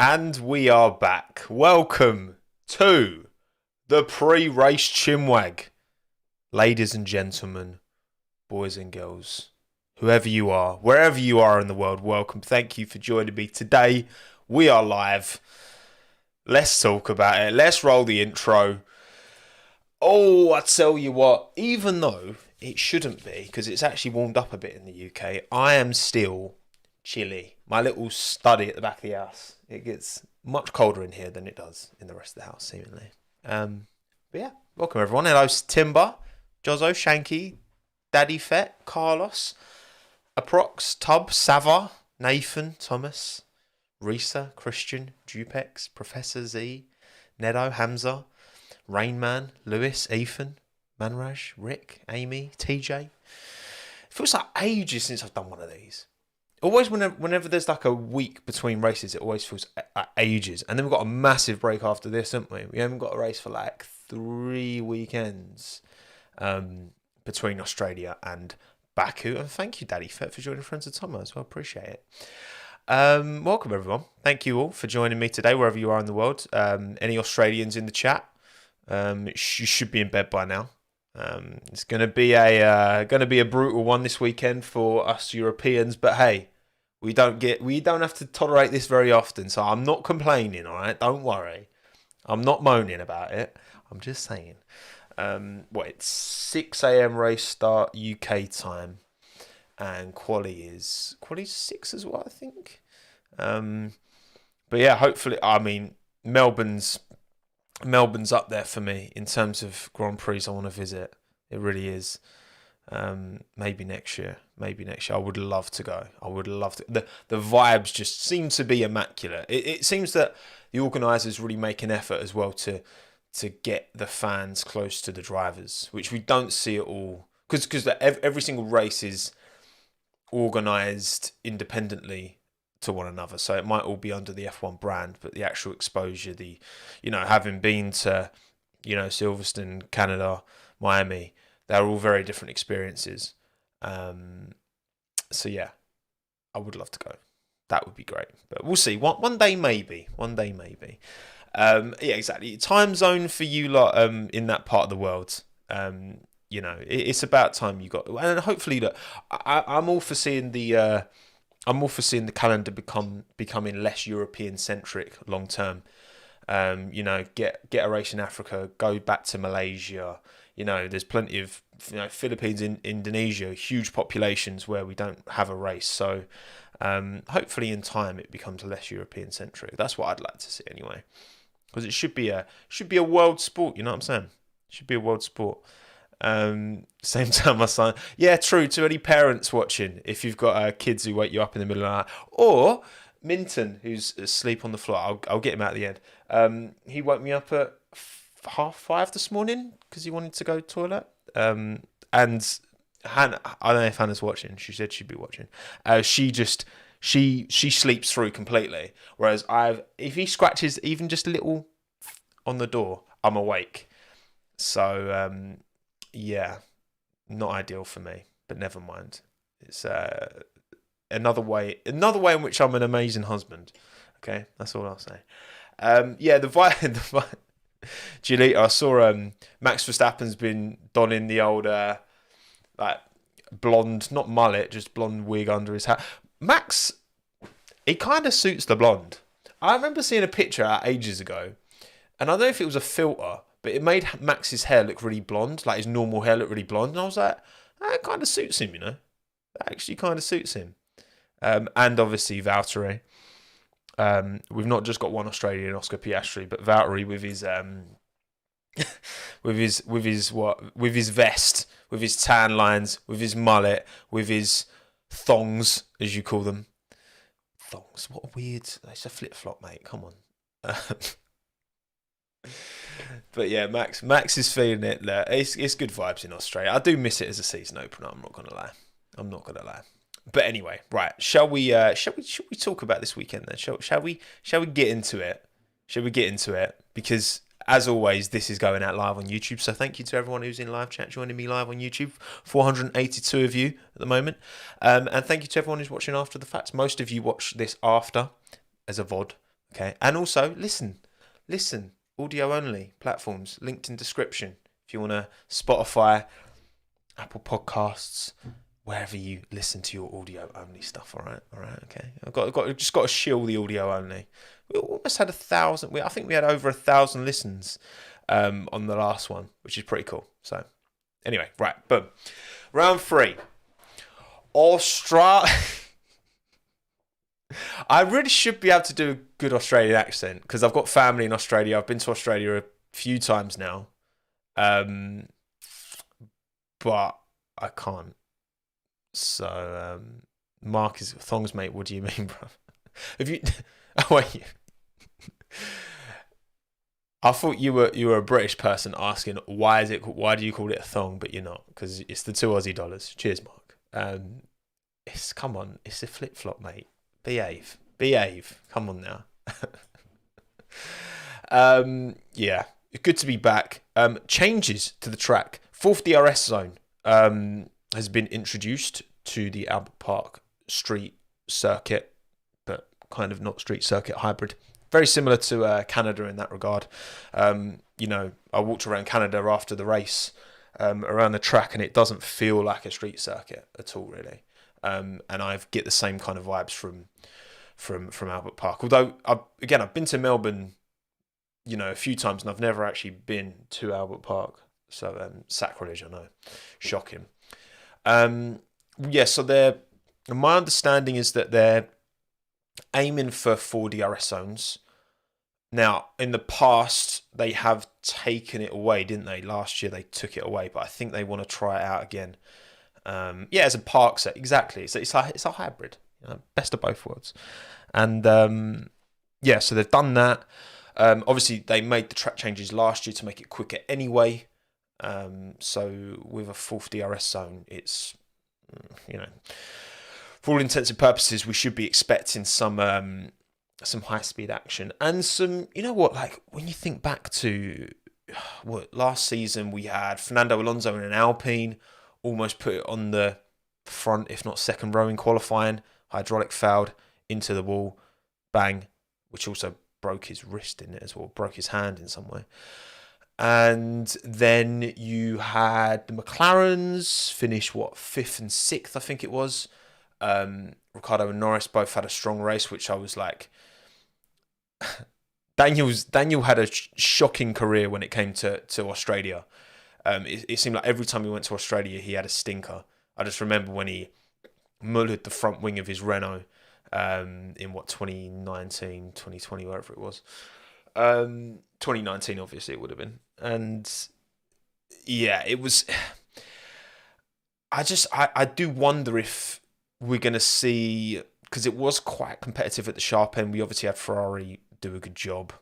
And we are back. Welcome to the pre-race Chinwag. Ladies and gentlemen, boys and girls, whoever you are, wherever you are in the world, welcome. Thank you for joining me today. We are live. Let's talk about it. Let's roll the intro. Oh, I tell you what, even though it shouldn't be, because it's actually warmed up a bit in the UK, I am still chilly. My little study at the back of the house. It gets much colder in here than it does in the rest of the house, seemingly. But yeah, welcome everyone. Hello, Timber, Jozzo, Shanky, Daddy Fett, Carlos, Aprox, Tub, Sava, Nathan, Thomas, Risa, Christian, Dupex, Professor Z, Nedo, Hamza, Rainman, Lewis, Ethan, Manraj, Rick, Amy, TJ. It feels like ages since I've done one of these. Always whenever there's like a week between races, it always feels ages. And then we've got a massive break after this, haven't we? We haven't got a race for like 3 weekends between Australia and Baku. And thank you, Daddy Fett, for joining Friends of Tommo as well. Appreciate it. Welcome, everyone. Thank you all for joining me today, wherever you are in the world. Any Australians in the chat? You should be in bed by now. It's going to be a brutal one this weekend for us Europeans, but hey, we don't have to tolerate this very often, so I'm not complaining, all right? Don't worry. I'm not moaning about it. I'm just saying. It's 6 a.m. race start UK time, and quali is 6 as well, I think. But yeah, hopefully, I mean, Melbourne's up there for me in terms of Grand Prix I want to visit. It really is. Maybe next year. I would love to go. I would love to. The vibes just seem to be immaculate. It seems that the organisers really make an effort as well to get the fans close to the drivers, which we don't see at all. Because every single race is organised independently to one another, so it might all be under the F1 brand, but the actual exposure, having been to, Silverstone, Canada, Miami, they're all very different experiences. So yeah, I would love to go. That would be great, but we'll see. One day maybe. Yeah, exactly. Time zone for you lot in that part of the world. It's about time you got, and hopefully that I'm all for seeing the. I'm all for seeing the calendar becoming less European centric long term. Get a race in Africa, go back to Malaysia. There's plenty of Philippines, Indonesia, huge populations where we don't have a race. So hopefully in time it becomes less European centric. That's what I'd like to see anyway, because it should be a world sport. You know what I'm saying? It should be a world sport. Same time, my son. Yeah, true. To any parents watching, if you've got kids who wake you up in the middle of the night, or Minton, who's asleep on the floor, I'll get him out at the end. He woke me up at 5:30 this morning because he wanted to go to the toilet. And Hannah, I don't know if Hannah's watching. She said she'd be watching. She sleeps through completely. Whereas if he scratches even just a little on the door, I'm awake. So. Yeah, not ideal for me, but never mind. It's another way in which I'm an amazing husband. Okay, that's all I'll say. The vibe. Giolito, I saw Max Verstappen's been donning the old blonde, not mullet, just blonde wig under his hat. Max, he kind of suits the blonde. I remember seeing a picture out ages ago, and I don't know if it was a filter, but it made Max's hair look really blonde, like his normal hair looked really blonde. And I was like, that kind of suits him, That actually kind of suits him. And obviously Valtteri. We've not just got one Australian, Oscar Piastri, but Valtteri with his with his vest, with his tan lines, with his mullet, with his thongs, as you call them. Thongs. What a weird. It's a flip flop, mate. Come on. But yeah, Max is feeling it. It's good vibes in Australia. I do miss it as a season opener. I'm not gonna lie. But anyway, right? Shall we talk about this weekend then? Shall we get into it? Because as always, this is going out live on YouTube. So thank you to everyone who's in live chat joining me live on YouTube. 482 of you at the moment, and thank you to everyone who's watching after the fact. Most of you watch this after as a VOD. Okay, and also listen, audio only platforms linked in description. If you want to Spotify, Apple Podcasts, wherever you listen to your audio only stuff. All right, okay. I've just got to shill the audio only. We almost had 1,000. I think we had over 1,000 listens on the last one, which is pretty cool. So anyway, right, boom. Round 3. Australia. I really should be able to do a good Australian accent because I've got family in Australia. I've been to Australia a few times now, but I can't. So, Mark is thongs, mate. What do you mean, bro? Have you? Oh wait. I thought you were a British person asking why do you call it a thong, but you're not because it's the 2 Aussie dollars. Cheers, Mark. Come on, it's a flip flop, mate. Behave. Come on now. Yeah, good to be back. Changes to the track. 4th DRS zone has been introduced to the Albert Park street circuit, but kind of not street circuit, hybrid. Very similar to Canada in that regard. I walked around Canada after the race, around the track, and it doesn't feel like a street circuit at all, really. And I get the same kind of vibes from Albert Park. Although I've been to Melbourne, a few times, and I've never actually been to Albert Park. So sacrilege, I know, shocking. So my understanding is that they're aiming for 4 DRS zones. Now, in the past, they have taken it away, didn't they? Last year they took it away, but I think they want to try it out again. As a park set, exactly. So it's a hybrid, best of both worlds. And so they've done that. Obviously, they made the track changes last year to make it quicker anyway. So with a 4th DRS zone, it's for all intents and purposes, we should be expecting some high-speed action and some. Like when you think back to last season, we had Fernando Alonso in an Alpine. Almost put it on the front, if not second row in qualifying. Hydraulic failed into the wall, bang, which also broke his wrist in it as well, broke his hand in some way. And then you had the McLarens finish 5th and 6th, I think it was. Ricciardo and Norris both had a strong race, which I was like, Daniel had a shocking career when it came to Australia. It seemed like every time he went to Australia, he had a stinker. I just remember when he mullered the front wing of his Renault in 2019, 2020, wherever it was. 2019, obviously, it would have been. And yeah, it was. I do wonder if we're going to see, because it was quite competitive at the sharp end. We obviously had Ferrari do a good job.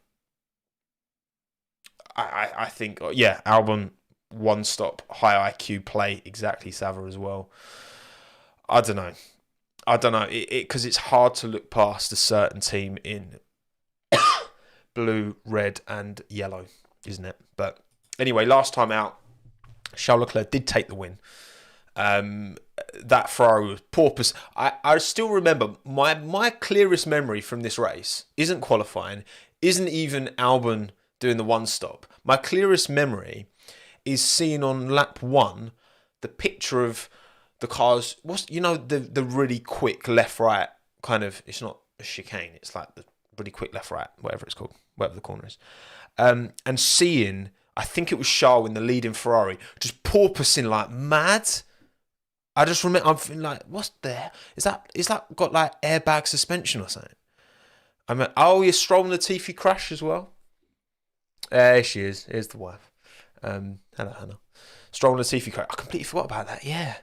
I think, Albon, one stop, high IQ play, exactly, Sava as well. I don't know, because it's hard to look past a certain team in blue, red, and yellow, isn't it? But anyway, last time out, Charles Leclerc did take the win. That Ferrari was porpoise. I still remember my clearest memory from this race isn't qualifying, isn't even Albon doing the one stop. My clearest memory is seeing on lap 1 the picture of the cars. The really quick left right kind of. It's not a chicane. It's like the really quick left right, whatever it's called, whatever the corner is. And seeing, I think it was Charles in the leading Ferrari, just porpoising like mad. I just remember, I'm feeling like, what's there? Is that got like airbag suspension or something? I mean, you're Stroll and Latifi crash as well. There she is. Here's the wife. Hello, Hannah. Stroll and Latifi crash. I completely forgot about that. Yeah.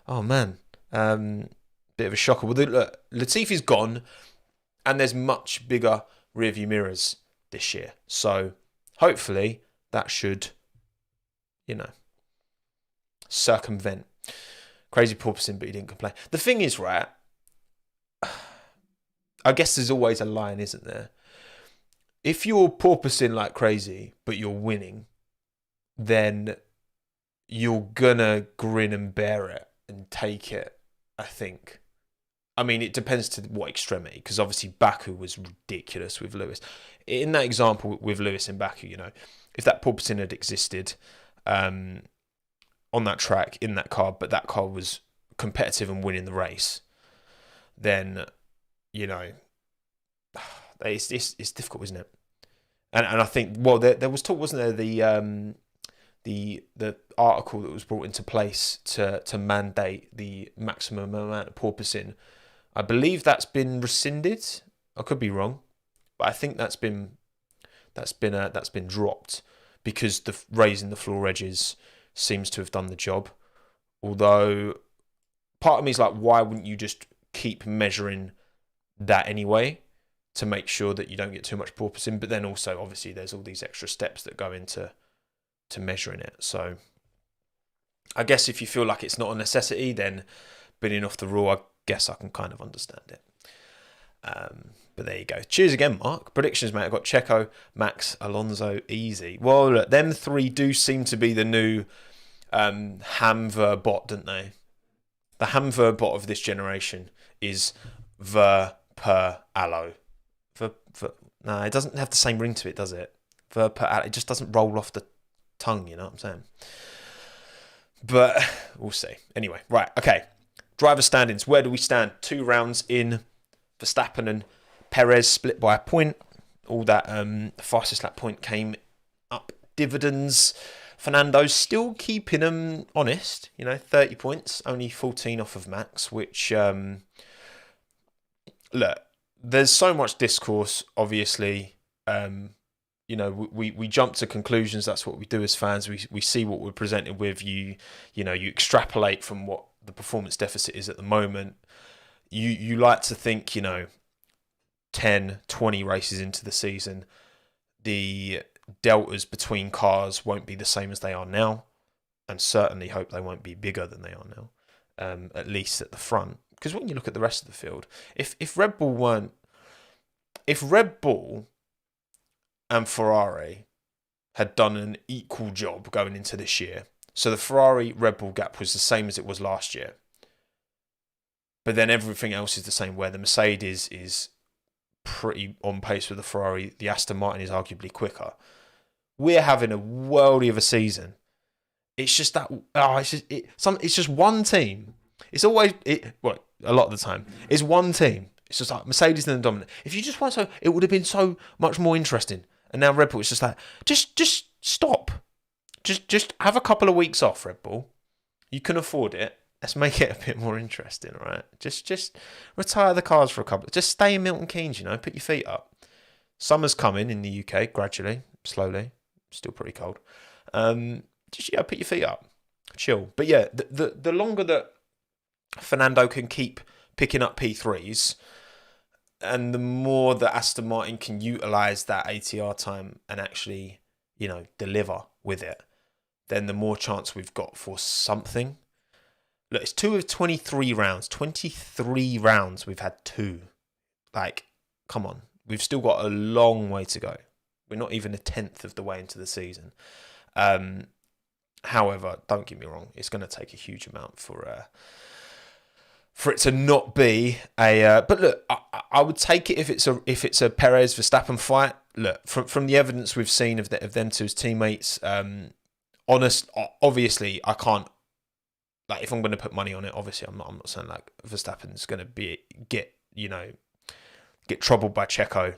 Oh man. Bit of a shocker. Well, look, Latifi's gone, and there's much bigger rearview mirrors this year. So hopefully that should, circumvent. Crazy porpoising, but he didn't complain. The thing is, right, I guess there's always a line, isn't there? If you're porpoising like crazy, but you're winning, then you're gonna grin and bear it and take it, I think. I mean, it depends to what extremity, because obviously Baku was ridiculous with Lewis. In that example with Lewis in Baku, you know, if that porpoising had existed on that track, in that car, but that car was competitive and winning the race, then, you know, it's difficult, isn't it? And I think, well, there was talk, wasn't there, the article that was brought into place to mandate the maximum amount of porpoising. I believe that's been rescinded. I could be wrong, but I think that's been dropped because the raising the floor edges seems to have done the job. Although part of me is like, why wouldn't you just keep measuring that anyway to make sure that you don't get too much porpoising? But then also, obviously, there's all these extra steps that go into measuring it. So I guess if you feel like it's not a necessity, then binning off the rule, I guess I can kind of understand it. But there you go. Cheers again, Mark. Predictions, mate. I've got Checo, Max, Alonso, easy. Well, look, them three do seem to be the new Hamver bot, don't they? The Hamver bot of this generation is Ver per Allo. No, it doesn't have the same ring to it, does it? Ver per Allo. It just doesn't roll off the tongue, you know what I'm saying? But we'll see. Anyway, right, okay. Driver standings. Where do we stand? 2 rounds in. Verstappen and Perez split by a point. All that fastest lap point came up dividends. Fernando's still keeping them honest. You know, 30 points, only 14 off of Max, which, look, there's so much discourse, obviously. You know, we jump to conclusions. That's what we do as fans. We see what we're presented with. You know, you extrapolate from what the performance deficit is at the moment. You like to think, you know, 10, 20 races into the season, the deltas between cars won't be the same as they are now, and certainly hope they won't be bigger than they are now, at least at the front. Because when you look at the rest of the field, if Red Bull and Ferrari had done an equal job going into this year, so the Ferrari-Red Bull gap was the same as it was last year, but then everything else is the same, where the Mercedes is pretty on pace with the Ferrari, the Aston Martin is arguably quicker. We're having a worldie of a season. It's just that, it's just one team. It's always, a lot of the time, it's one team. It's just like Mercedes and the dominant. If you just want so, it would have been so much more interesting. And now Red Bull, it's just like, just stop. Just have a couple of weeks off, Red Bull. You can afford it. Let's make it a bit more interesting, right? Just retire the cars for a couple. Just stay in Milton Keynes, you know. Put your feet up. Summer's coming in the UK gradually, slowly. Still pretty cold. Put your feet up. Chill. But yeah, the longer that Fernando can keep picking up P3s, and the more that Aston Martin can utilise that ATR time and actually, you know, deliver with it, then the more chance we've got for something. Look, it's 2 of 23 rounds. 23 rounds, we've had 2. Like, come on. We've still got a long way to go. We're not even a 10th of the way into the season. However, don't get me wrong, it's going to take a huge amount for it to not be a. But look, I would take it if it's a Perez Verstappen fight. Look, from the evidence we've seen of them two as teammates, obviously I can't. Like, if I'm going to put money on it, obviously I'm not saying like Verstappen's going to get troubled by Checo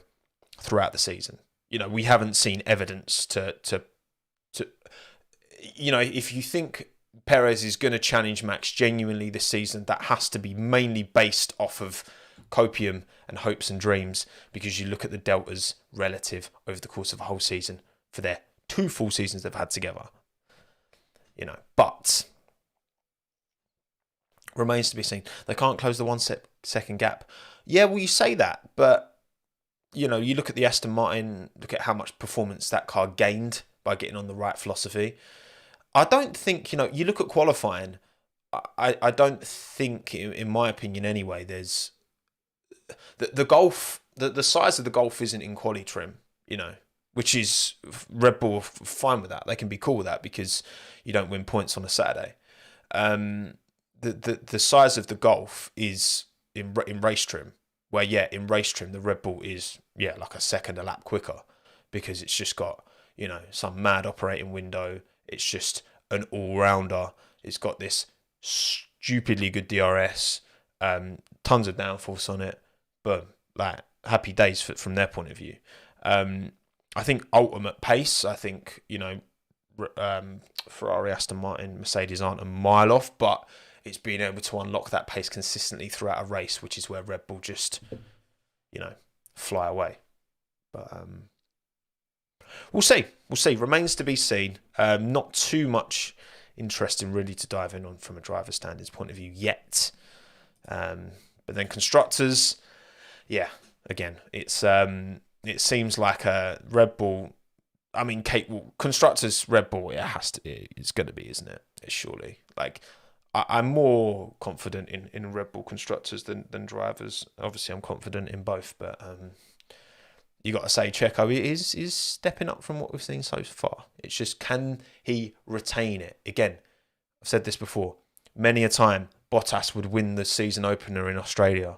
throughout the season. You know, we haven't seen evidence to you know, if you think Perez is going to challenge Max genuinely this season, that has to be mainly based off of copium and hopes and dreams, because you look at the deltas relative over the course of a whole season for their 2 full seasons they've had together. You know, but remains to be seen. They can't close the 1 second gap. Yeah, well, you say that, but you know, you look at the Aston Martin, look at how much performance that car gained by getting on the right philosophy. I don't think, you know, you look at qualifying, I don't think, in my opinion anyway, there's the Golf, the size of the Golf isn't in quali trim, you know, which is Red Bull are fine with that. They can be cool with that because you don't win points on a Saturday. The size of the Golf is in race trim. Where in race trim the Red Bull is like a second a lap quicker because it's just got some mad operating window. It's just an all rounder. It's got this stupidly good DRS, tons of downforce on it. Boom, like happy days from their point of view. I think ultimate pace. I think Ferrari, Aston Martin, Mercedes aren't a mile off, but it's being able to unlock that pace consistently throughout a race, which is where Red Bull just fly away. But we'll see. Remains to be seen. Not too much interesting really to dive in on from a driver standards point of view yet. But then constructors, again, it seems like a Red Bull. I mean, constructors Red Bull. It's going to be, isn't it? It's surely like. I'm more confident in Red Bull constructors than drivers. Obviously, I'm confident in both, but you got to say Checo is stepping up from what we've seen so far. It's just, can he retain it? Again, I've said this before. Many a time, Bottas would win the season opener in Australia.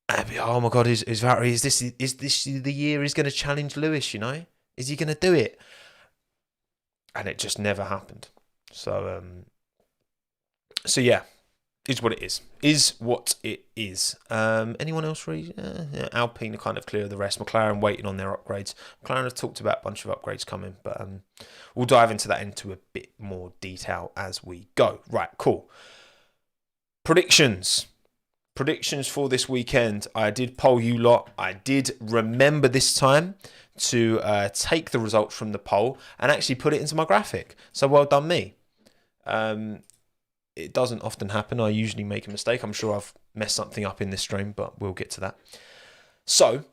And be, oh my God, is Valtteri? Is this the year he's going to challenge Lewis? Is he going to do it? And it just never happened. So yeah, is what it is. Is what it is. Anyone else really? Alpine are kind of clear of the rest. McLaren waiting on their upgrades. McLaren have talked about a bunch of upgrades coming, but we'll dive into that into a bit more detail as we go. Right, cool. Predictions for this weekend. I did poll you lot. I did remember this time to take the results from the poll and actually put it into my graphic. So well done me. It doesn't often happen. I usually make a mistake. I'm sure I've messed something up in this stream, but we'll get to that. So,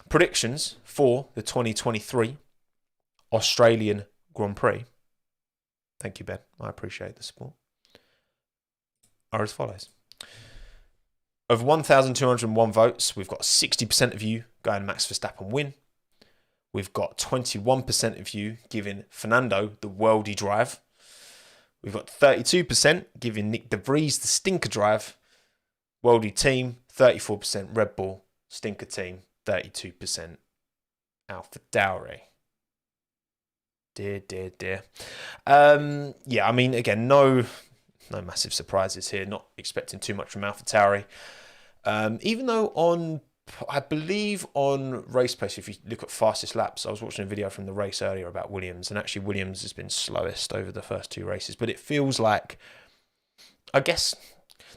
predictions for the 2023 Australian Grand Prix. Thank you, Ben. I appreciate the support. Are as follows. Of 1,201 votes, we've got 60% of you going Max Verstappen win. We've got 21% of you giving Fernando the worldie drive. We've got 32% giving Nick De Vries the stinker drive. Worldie team, 34% Red Bull. Stinker team, 32% AlphaTauri. Dear. I mean, again, no massive surprises here. Not expecting too much from AlphaTauri. Even though I believe on race pace, if you look at fastest laps, I was watching a video from the race earlier about Williams, and actually Williams has been slowest over the first two races, but it feels like, I guess,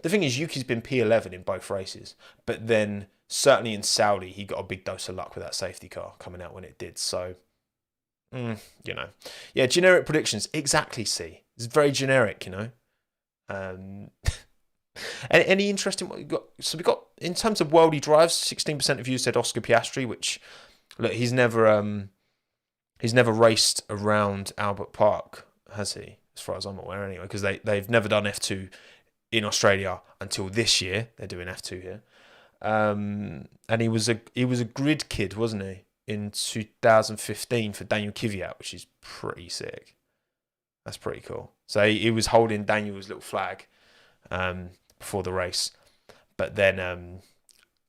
the thing is Yuki's been P11 in both races, but then certainly in Saudi, he got a big dose of luck with that safety car coming out when it did, so, generic predictions, exactly, see, it's very generic, Any interesting what you got? So we got, in terms of worldie drives, 16% of you said Oscar Piastri, which look, he's never raced around Albert Park, has he? As far as I'm aware, anyway, because they've never done F2 in Australia until this year. They're doing F2 here, and he was a grid kid, wasn't he, in 2015 for Daniel Kvyat, which is pretty sick. That's pretty cool. So he was holding Daniel's little flag before the race, but then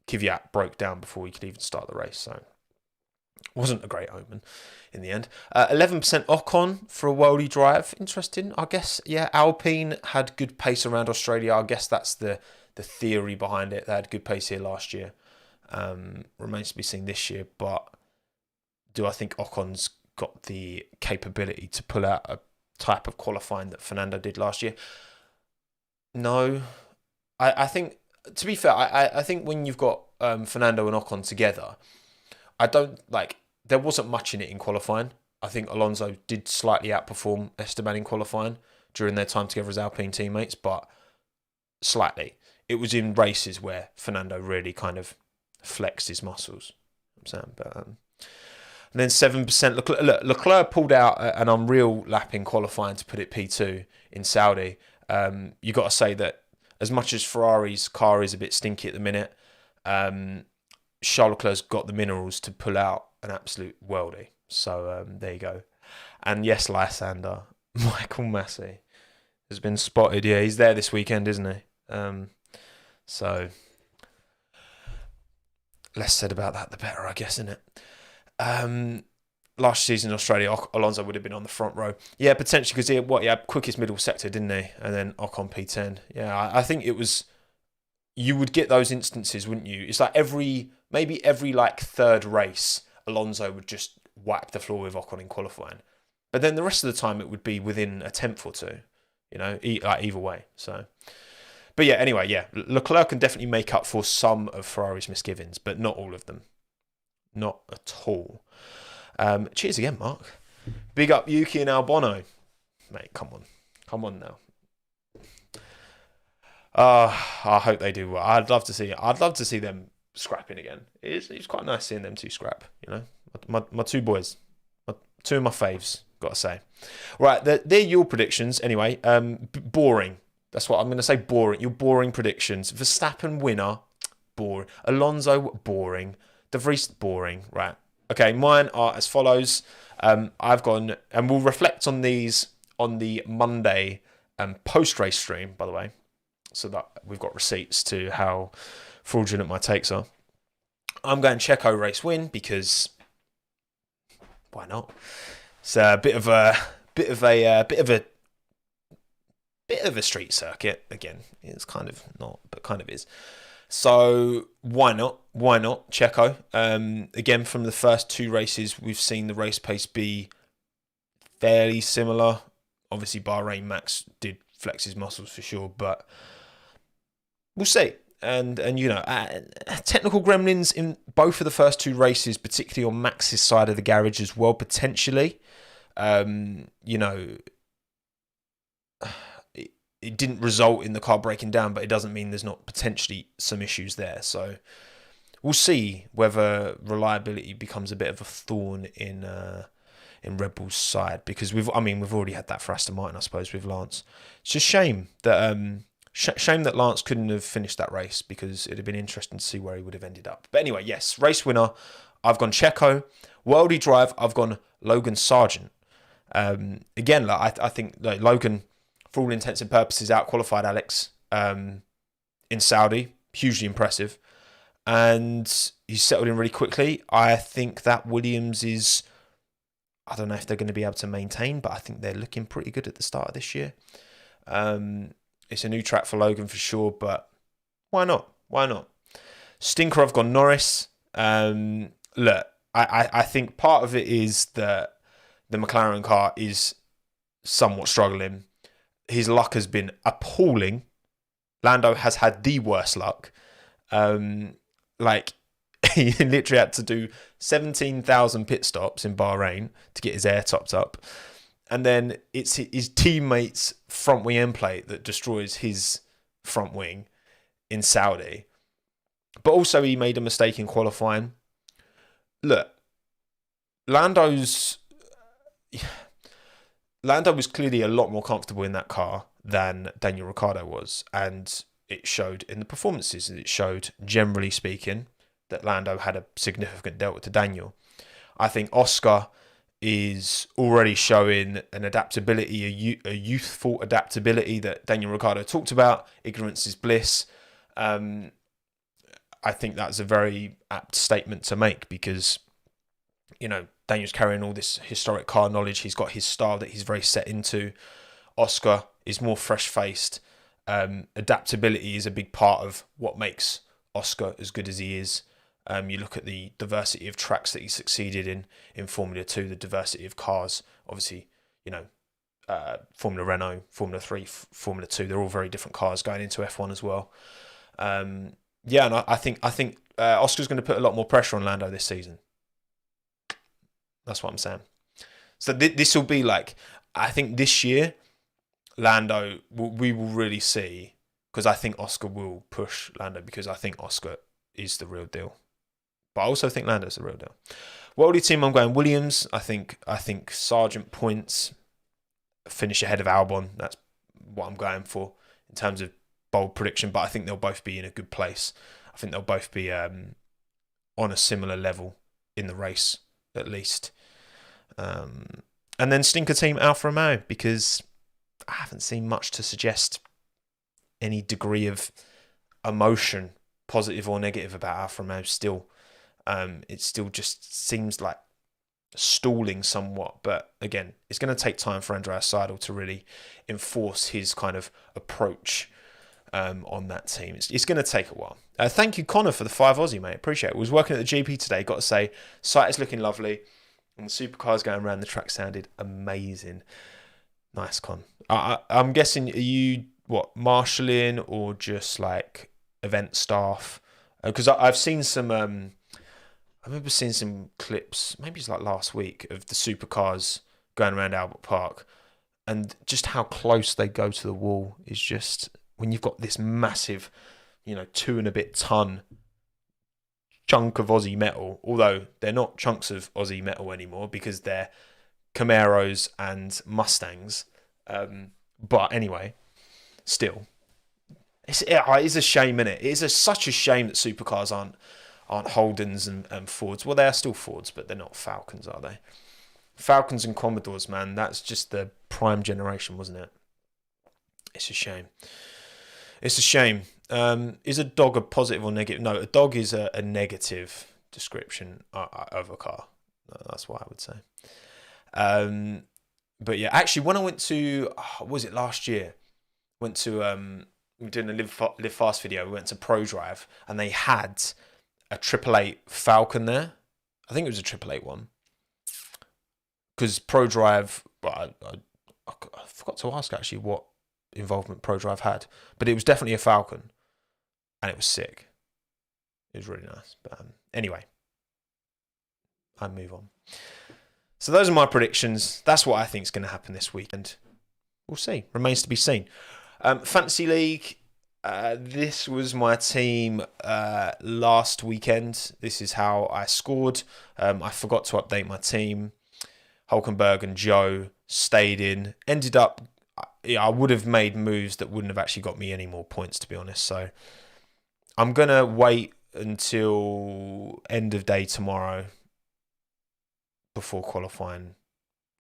Kvyat broke down before he could even start the race, so it wasn't a great omen in the end. 11% Ocon for a worldie drive. Interesting, I guess. Yeah, Alpine had good pace around Australia. I guess that's the theory behind it. They had good pace here last year. Remains to be seen this year, but do I think Ocon's got the capability to pull out a type of qualifying that Fernando did last year? No. I think, to be fair, I think when you've got Fernando and Ocon together, there wasn't much in it in qualifying. I think Alonso did slightly outperform Esteban in qualifying during their time together as Alpine teammates, but slightly. It was in races where Fernando really kind of flexed his muscles. I'm saying, but and then 7%. Leclerc pulled out an unreal lap in qualifying to put it P2 in Saudi. You got to say that as much as Ferrari's car is a bit stinky at the minute, Charles Leclerc's got the minerals to pull out an absolute worldie. So there you go. And yes, Lysander, Michael Massey has been spotted. Yeah, he's there this weekend, isn't he? So less said about that, the better, I guess, isn't it? Last season in Australia, Alonso would have been on the front row. Yeah, potentially, because he had quickest middle sector, didn't he? And then Ocon P10. Yeah, I think it was... You would get those instances, wouldn't you? It's like maybe every like third race, Alonso would just wipe the floor with Ocon in qualifying. But then the rest of the time, it would be within a tenth or two, either way. So, but yeah, anyway, yeah, Leclerc can definitely make up for some of Ferrari's misgivings, but not all of them. Not at all. Cheers again, Mark. Big up Yuki and Albano. Mate, come on now. I hope they do well. I'd love to see them scrapping again. It's quite nice seeing them two scrap. My two boys, two of my faves. Got to say, right? They're your predictions anyway. Boring. That's what I'm going to say. Boring. Your boring predictions. Verstappen winner. Boring. Alonso boring. De Vries boring. Right. Okay. Mine are as follows. I've gone, and we'll reflect on these on the Monday post-race stream, by the way, so that we've got receipts to how fraudulent my takes are. I'm going Checo race win because why not? It's a bit of a street circuit again. It's kind of not, but kind of is. So why not? Why not Checo? Again, from the first two races, we've seen the race pace be fairly similar. Obviously, Bahrain Max did flex his muscles for sure, but we'll see. And technical gremlins in both of the first two races, particularly on Max's side of the garage as well, potentially. It didn't result in the car breaking down, but it doesn't mean there's not potentially some issues there. So we'll see whether reliability becomes a bit of a thorn in Red Bull's side, because we've already had that for Aston Martin, I suppose, with Lance. It's just shame that Lance couldn't have finished that race, because it'd have been interesting to see where he would have ended up. But anyway, yes, race winner, I've gone Checo. Worldie drive, I've gone Logan Sargent. Again, I think Logan, for all intents and purposes, out-qualified Alex in Saudi. Hugely impressive. And he's settled in really quickly. I think that Williams is... I don't know if they're going to be able to maintain, but I think they're looking pretty good at the start of this year. It's a new track for Logan for sure, but why not? Why not? Stinker, I've gone Norris. Look, I think part of it is that the McLaren car is somewhat struggling. His luck has been appalling. Lando has had the worst luck. He literally had to do 17,000 pit stops in Bahrain to get his air topped up. And then it's his teammate's front wing end plate that destroys his front wing in Saudi. But also he made a mistake in qualifying. Look, Lando was clearly a lot more comfortable in that car than Daniel Ricciardo was. And it showed in the performances. It showed, generally speaking, that Lando had a significant delta to Daniel. I think Oscar is already showing an adaptability, a youthful adaptability that Daniel Ricciardo talked about. Ignorance is bliss. I think that's a very apt statement to make, because, Daniel's carrying all this historic car knowledge. He's got his style that he's very set into. Oscar is more fresh-faced. Adaptability is a big part of what makes Oscar as good as he is. You look at the diversity of tracks that he succeeded in Formula 2, the diversity of cars. Obviously, Formula Renault, Formula 3, Formula 2, they're all very different cars going into F1 as well. And I think Oscar's going to put a lot more pressure on Lando this season. That's what I'm saying. So this will be like, I think this year, Lando, we will really see, because I think Oscar will push Lando, because I think Oscar is the real deal. But I also think Lando's the real deal. Worldie team, I'm going Williams. I think Sargent points, finish ahead of Albon. That's what I'm going for in terms of bold prediction. But I think they'll both be in a good place. I think they'll both be on a similar level in the race, at least. And then stinker team, Alfa Romeo, because I haven't seen much to suggest any degree of emotion, positive or negative, about Alfa Romeo still. It still just seems like stalling somewhat, but again, it's going to take time for Andreas Seidel to really enforce his kind of approach on that team. It's going to take a while. Thank you, Connor, for the 5 Aussie, mate. Appreciate it. I was working at the GP today. Got to say, site is looking lovely, and the supercars going around the track sounded amazing. Nice, Con. I'm guessing, are you marshalling or just like event staff? Because I've seen some. I remember seeing some clips, maybe it's like last week, of the supercars going around Albert Park, and just how close they go to the wall is just, when you've got this massive, 2 and a bit ton chunk of Aussie metal, although they're not chunks of Aussie metal anymore because they're Camaros and Mustangs. But anyway, still, it is a shame, innit? It is such a shame that supercars aren't Holdens and Fords. Well, they are still Fords, but they're not Falcons, are they? Falcons and Commodores, man. That's just the prime generation, wasn't it? It's a shame. It's a shame. Is a dog a positive or negative? No, a dog is a negative description of a car. That's what I would say. But yeah, actually, when I went to, was it last year? Went to, we were doing a Live Fast video. We went to Pro Drive, and they had a 888 Falcon there. I think it was a 888 one. Because Pro Drive, I forgot to ask actually what involvement Pro Drive had, but it was definitely a Falcon, and it was sick. It was really nice. But anyway, I move on. So those are my predictions. That's what I think is going to happen this weekend. We'll see. Remains to be seen. Fantasy League. This was my team last weekend. This is how I scored. I forgot to update my team. Hulkenberg and Joe stayed in. Ended up, I would have made moves that wouldn't have actually got me any more points, to be honest. So I'm going to wait until end of day tomorrow before qualifying.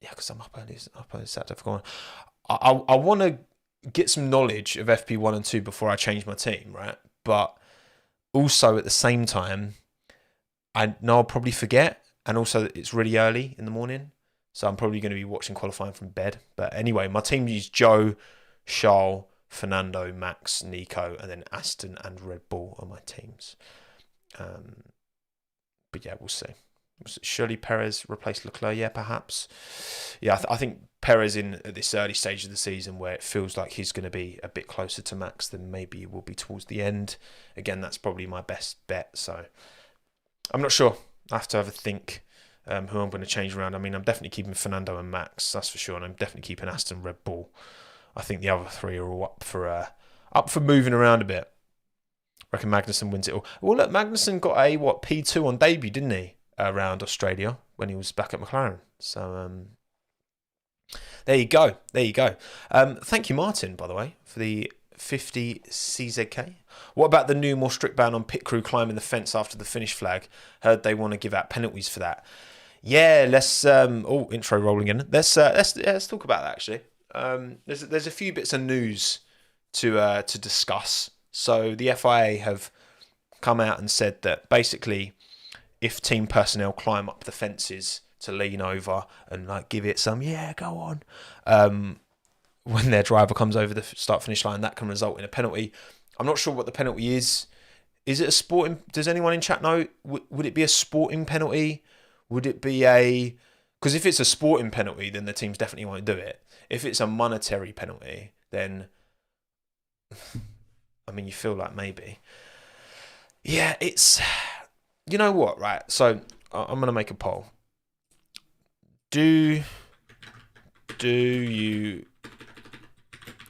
Yeah, because I'm up early Saturday for going. I want to get some knowledge of FP1 and 2 before I change my team, right? But also at the same time, I know I'll probably forget, and also it's really early in the morning, so I'm probably going to be watching qualifying from bed. But anyway, my team is Joe, Charles, Fernando, Max, Nico, and then Aston and Red Bull are my teams. But yeah, we'll see. Surely Perez replaced Leclerc? Yeah, perhaps. Yeah, I think Perez at this early stage of the season where it feels like he's going to be a bit closer to Max than maybe he will be towards the end. Again, that's probably my best bet. So I'm not sure. I have to have a think who I'm going to change around. I mean, I'm definitely keeping Fernando and Max, that's for sure. And I'm definitely keeping Aston, Red Bull. I think the other 3 are all up for moving around a bit. I reckon Magnussen wins it all. Well, look, Magnussen got a P2 on debut, didn't he? Around Australia when he was back at McLaren. So there you go. Thank you, Martin, by the way, for the 50 CZK. What about the new, more strict ban on pit crew climbing the fence after the finish flag? Heard they want to give out penalties for that. Yeah, let's intro rolling in. Let's talk about that actually. There's a few bits of news to discuss. So the FIA have come out and said that basically, if team personnel climb up the fences to lean over and like give it some, yeah, go on, when their driver comes over the start-finish line, that can result in a penalty. I'm not sure what the penalty is. Is it a sporting? Does anyone in chat know? Would it be a sporting penalty? Would it be a? Because if it's a sporting penalty, then the teams definitely won't do it. If it's a monetary penalty, then I mean, you feel like maybe. Yeah, it's. You know what, right? So I'm going to make a poll. Do you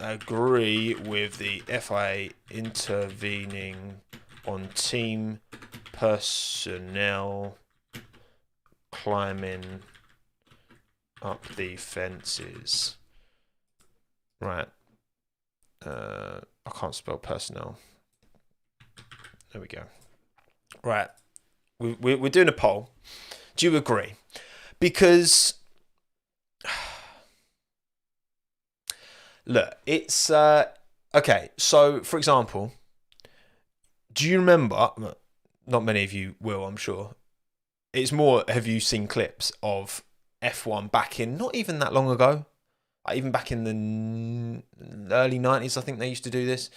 agree with the FIA intervening on team personnel climbing up the fences? Right. I can't spell personnel. There we go. Right. We're doing a poll. Do you agree? Because look, it's okay. So, for example, Do you remember? Not many of you will, I'm sure. It's more, have you seen clips of F1 back in, not even that long ago, like even back in the early 90s, I think they used to do this.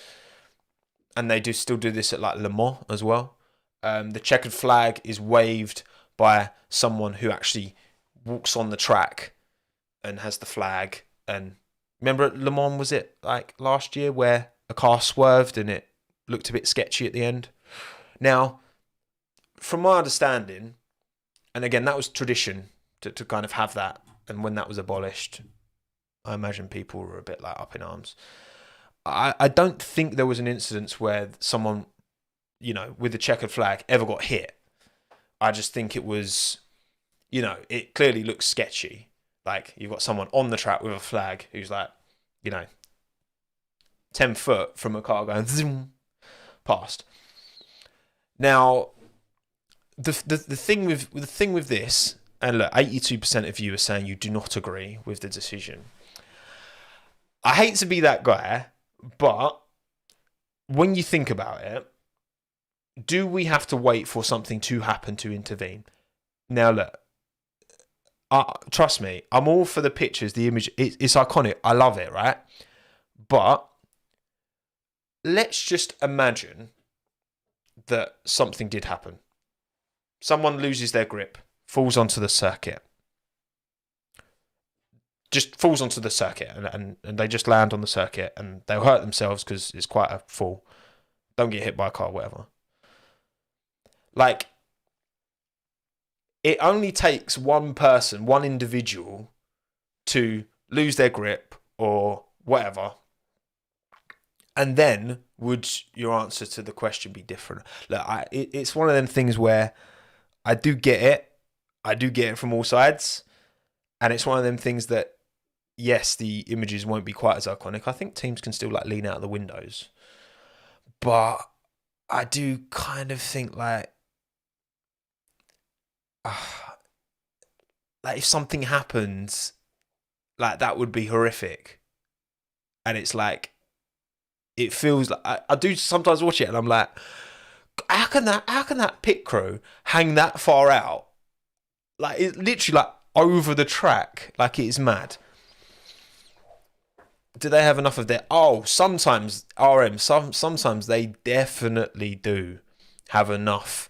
And they do still do this at like Le Mans as well. The checkered flag is waved by someone who actually walks on the track and has the flag. And remember at Le Mans, was it like last year where a car swerved and it looked a bit sketchy at the end? Now, from my understanding, and again, that was tradition to kind of have that. And when that was abolished, I imagine people were a bit like up in arms. I don't think there was an incident where someone, with the checkered flag ever got hit. I just think it was, it clearly looks sketchy. Like you've got someone on the track with a flag who's like, 10 foot from a car going zoom past. Now, the thing with this, and look, 82% of you are saying you do not agree with the decision. I hate to be that guy, but when you think about it, do we have to wait for something to happen to intervene? Now, look, trust me, I'm all for the pictures, the image. It's iconic. I love it, right? But let's just imagine that something did happen. Someone loses their grip, falls onto the circuit. Just falls onto the circuit and they just land on the circuit and they'll hurt themselves because it's quite a fall. Don't get hit by a car, whatever. Like, it only takes one person, one individual to lose their grip or whatever. And then would your answer to the question be different? Look, it's one of them things where I do get it. I do get it from all sides. And it's one of them things that, yes, the images won't be quite as iconic. I think teams can still like lean out of the windows. But I do kind of think like if something happens, like that would be horrific. And it's like, it feels like I do sometimes watch it and I'm like, how can that pit crew hang that far out? Like it's literally like over the track, like it is mad. Do they have enough of their? Oh, sometimes sometimes they definitely do have enough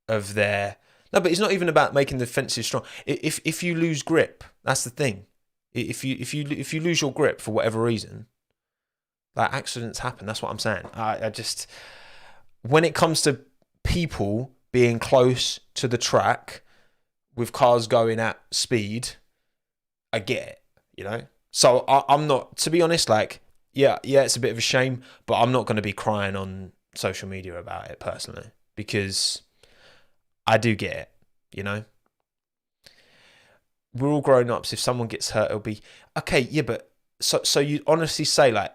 of their. No, but it's not even about making the fences strong. If you lose grip, that's the thing. If you lose your grip for whatever reason, like accidents happen. That's what I'm saying. I just, when it comes to people being close to the track with cars going at speed, I get it, So I'm not, to be honest, like, yeah, it's a bit of a shame, but I'm not going to be crying on social media about it personally because I do get it, We're all grown ups. If someone gets hurt, it'll be, okay, yeah, but so you honestly say, like,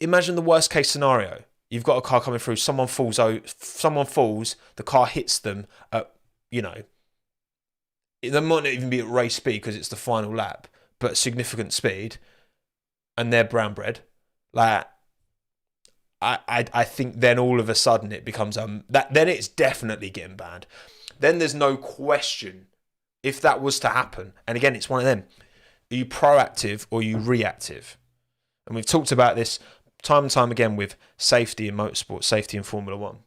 imagine the worst case scenario. You've got a car coming through, someone falls, the car hits them at, they might not even be at race speed because it's the final lap, but significant speed, and they're brown bread. Like, I think then all of a sudden it becomes then it's definitely getting banned. Then there's no question if that was to happen. And again, it's one of them. Are you proactive or are you reactive? And we've talked about this time and time again with safety in motorsport, safety in Formula One.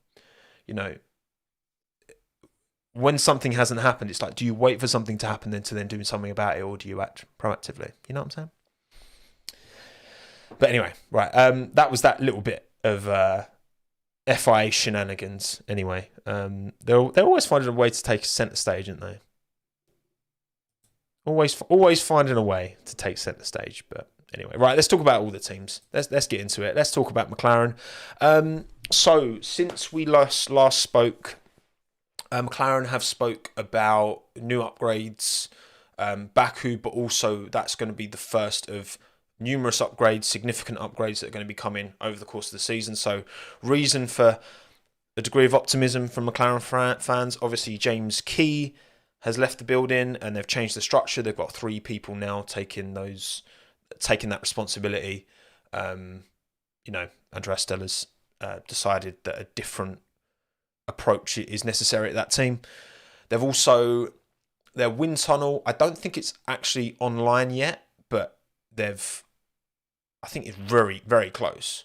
When something hasn't happened, it's like, do you wait for something to happen then to then do something about it, or do you act proactively? You know what I'm saying? But anyway, right. That was that little bit of FIA shenanigans. Anyway, they're always finding a way to take centre stage, aren't they? Always finding a way to take centre stage. But anyway, right. Let's talk about all the teams. Let's get into it. Let's talk about McLaren. So since we last spoke, McLaren have spoke about new upgrades, Baku, but also that's going to be the first of numerous upgrades, significant upgrades that are going to be coming over the course of the season. So reason for a degree of optimism from McLaren fans. Obviously, James Key has left the building and they've changed the structure. They've got 3 people now taking that responsibility. Andrea Stella's decided that a different approach is necessary at that team. They've also, their wind tunnel, I don't think it's actually online yet, but I think it's very, very close.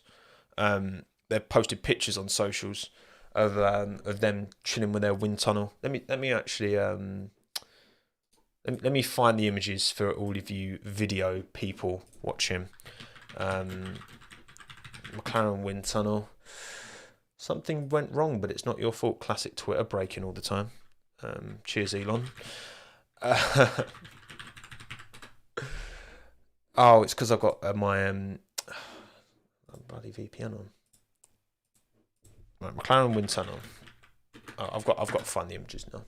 They've posted pictures on socials of them chilling with their wind tunnel. Let me actually let me find the images for all of you video people watching. McLaren wind tunnel. Something went wrong, but it's not your fault. Classic Twitter breaking all the time. Cheers, Elon. Oh, it's because I've got my bloody VPN on. Right, McLaren wind tunnel. Oh, I've got to find the images now.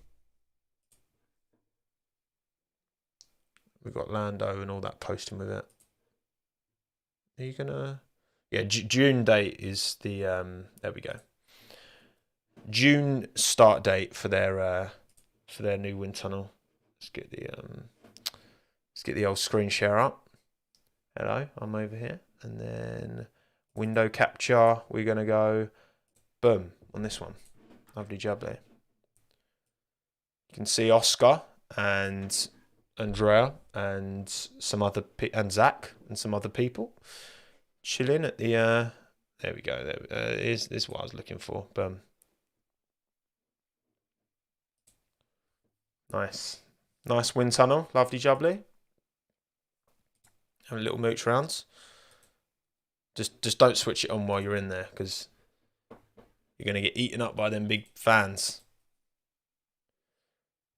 We've got Lando and all that posting with it. Are you gonna? Yeah, June date is the there we go. June start date for their new wind tunnel. Let's get the old screen share up. Hello, I'm over here, and then window capture. We're gonna go, boom, on this one. Lovely job there. You can see Oscar and Andrea and some other and Zach and some other people chilling at the there we go. There is this is what I was looking for. Boom. Nice wind tunnel. Lovely jubbly. Have a little mooch rounds. Just don't switch it on while you're in there, because you're gonna get eaten up by them big fans.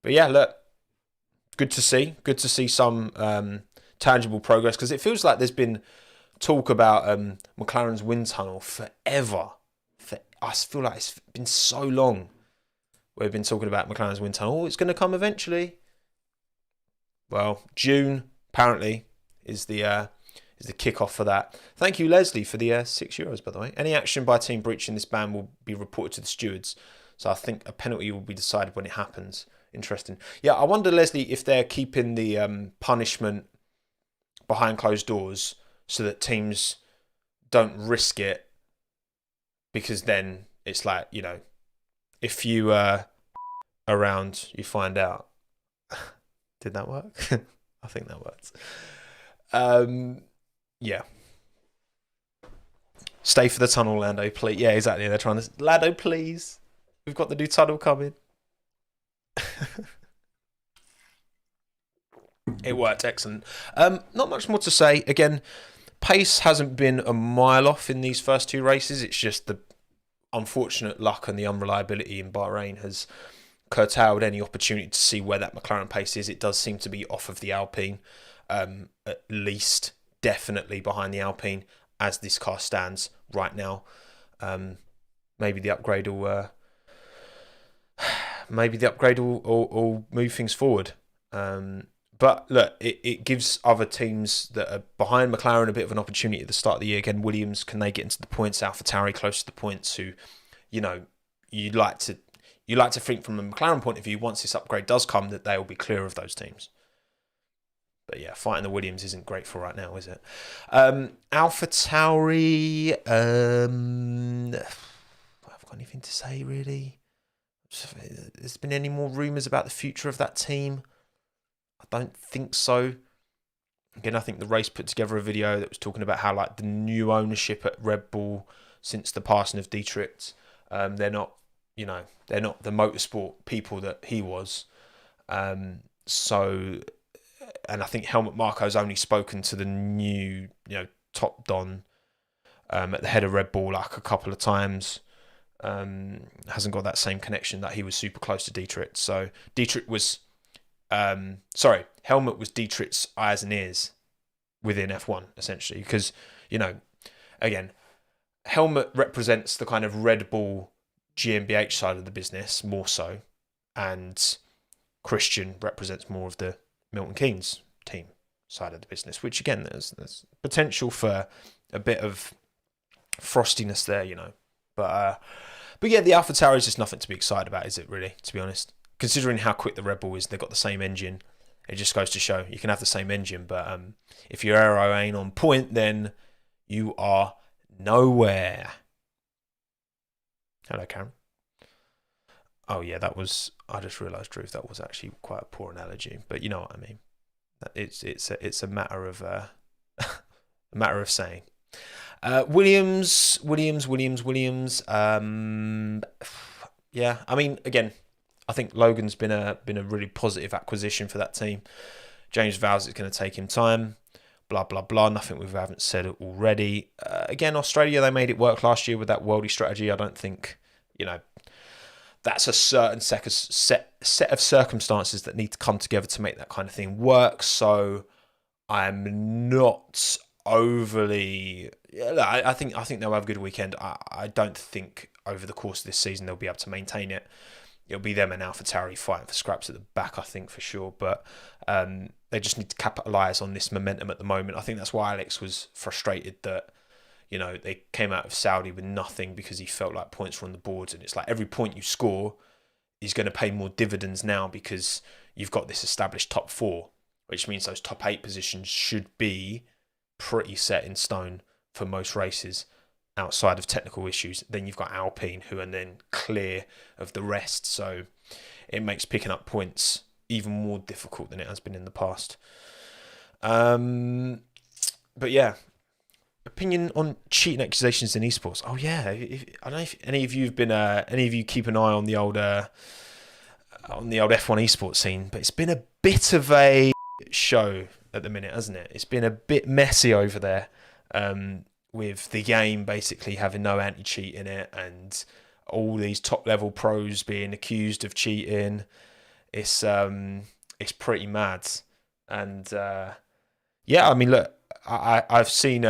But yeah, look, good to see some tangible progress, because it feels like there's been talk about McLaren's wind tunnel forever. I feel like it's been so long we've been talking about McLaren's wind tunnel. Oh, it's going to come eventually. Well, June apparently is the kickoff for that. Thank you, Leslie, for the €6, by the way. Any action by team breaching this ban will be reported to the stewards. So I think a penalty will be decided when it happens. Interesting. Yeah, I wonder, Leslie, if they're keeping the punishment behind closed doors so that teams don't risk it, because then it's like, you know, if you around, you find out. Did that work? I think that worked. Yeah. Stay for the tunnel, Lando, please. Yeah, exactly. They're trying to... Lando, please. We've got the new tunnel coming. It worked. Excellent. Not much more to say. Again, pace hasn't been a mile off in these first two races. It's just the unfortunate luck and the unreliability in Bahrain has curtailed any opportunity to see where that McLaren pace is. It does seem to be off of the Alpine, at least definitely behind the Alpine as this car stands right now. Maybe the upgrade will move things forward. But look, it gives other teams that are behind McLaren a bit of an opportunity at the start of the year. Again, Williams, can they get into the points? AlphaTauri close to the points, who, you know, you like to think from a McLaren point of view, once this upgrade does come, that they will be clear of those teams. But yeah, fighting the Williams isn't great for right now, is it? AlphaTauri, I've got anything to say really. Has been any more rumours about the future of that team? I don't think so. Again, I think the race put together a video that was talking about how, like, the new ownership at Red Bull since the passing of Dietrich, they're not the motorsport people that he was. So, and I think Helmut Marko's only spoken to the new, top don at the head of Red Bull like a couple of times. Hasn't got that same connection that he was super close to Dietrich. So Dietrich was, Helmut was Dietrich's eyes and ears within F1 essentially, because again, Helmut represents the kind of Red Bull GmbH side of the business more so, and Christian represents more of the Milton Keynes team side of the business, which again, there's potential for a bit of frostiness there, but yeah, the AlphaTauri is just nothing to be excited about, is it really, to be honest? Considering how quick the Red Bull is, they've got the same engine. It just goes to show you can have the same engine, but if your aero ain't on point, then you are nowhere. Hello, Karen. Oh yeah, that was. I just realised, Drew, that was actually quite a poor analogy, but you know what I mean. It's a matter of a matter of saying. Williams. Yeah, I mean, again, I think Logan's been a really positive acquisition for that team. James vows it's going to take him time. Blah blah blah. Nothing we haven't said already. Again, Australia, they made it work last year with that worldy strategy. I don't think, you know, that's a certain set of circumstances that need to come together to make that kind of thing work. So I'm not overly. Yeah, I think they'll have a good weekend. I don't think over the course of this season they'll be able to maintain it. It'll be them and AlphaTauri fighting for scraps at the back, I think, for sure. But they just need to capitalise on this momentum at the moment. I think that's why Alex was frustrated that, you know, they came out of Saudi with nothing because he felt like points were on the boards. And it's like every point you score is going to pay more dividends now because you've got this established top 4, which means those top 8 positions should be pretty set in stone for most races outside of technical issues. Then you've got Alpine, who are then clear of the rest. So it makes picking up points even more difficult than it has been in the past. But yeah, opinion on cheating accusations in esports. Oh yeah, I don't know if any of you have been any of you keep an eye on the old F1 esports scene, but it's been a bit of a show at the minute, hasn't it? It's been a bit messy over there, with the game basically having no anti-cheat in it and all these top level pros being accused of cheating. It's pretty mad. And yeah, I mean, look, I've seen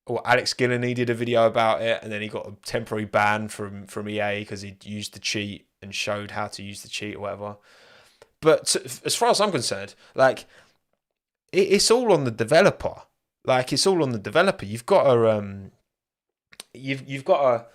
what Alex Gillany did a video about it, and then he got a temporary ban from EA because he used the cheat and showed how to use the cheat or whatever. But as far as I'm concerned, like, it's all on the developer. Like, it's all on the developer. You've got to you've got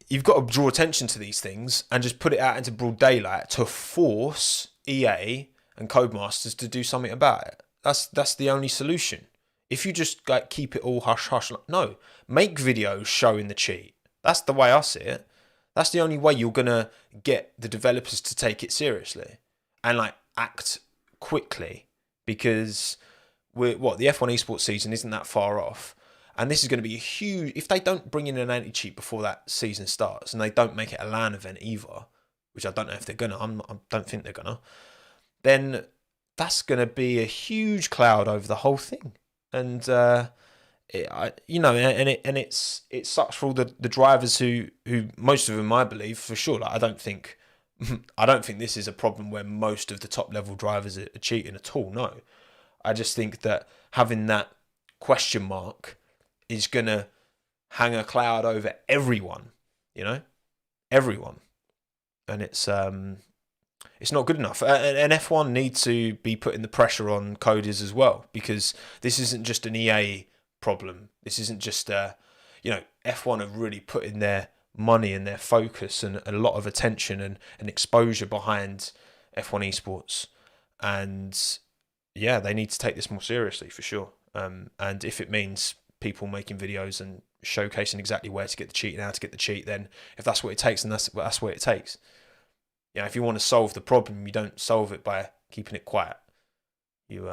to draw attention to these things and just put it out into broad daylight to force EA and Codemasters to do something about it. That's the only solution. If you just like keep it all hush hush, no, make videos showing the cheat. That's the way I see it. That's the only way you're gonna get the developers to take it seriously and like act quickly, because the F1 esports season isn't that far off. And this is going to be a huge... If they don't bring in an anti-cheat before that season starts, and they don't make it a LAN event either, which I don't know if they're going to, I don't think they're going to, then that's going to be a huge cloud over the whole thing. And, it sucks for all the drivers who most of them, I believe, for sure. Like, I don't think this is a problem where most of the top level drivers are cheating at all. No. I just think that having that question mark is going to hang a cloud over everyone, you know, everyone. And it's not good enough. And F1 needs to be putting the pressure on coders as well, because this isn't just an EA problem. This isn't just, F1 have really put in their money and their focus and a lot of attention and exposure behind F1 esports. And yeah, they need to take this more seriously for sure. And if it means people making videos and showcasing exactly where to get the cheat and how to get the cheat, then if that's what it takes, then that's what it takes. You know, if you want to solve the problem, you don't solve it by keeping it quiet. You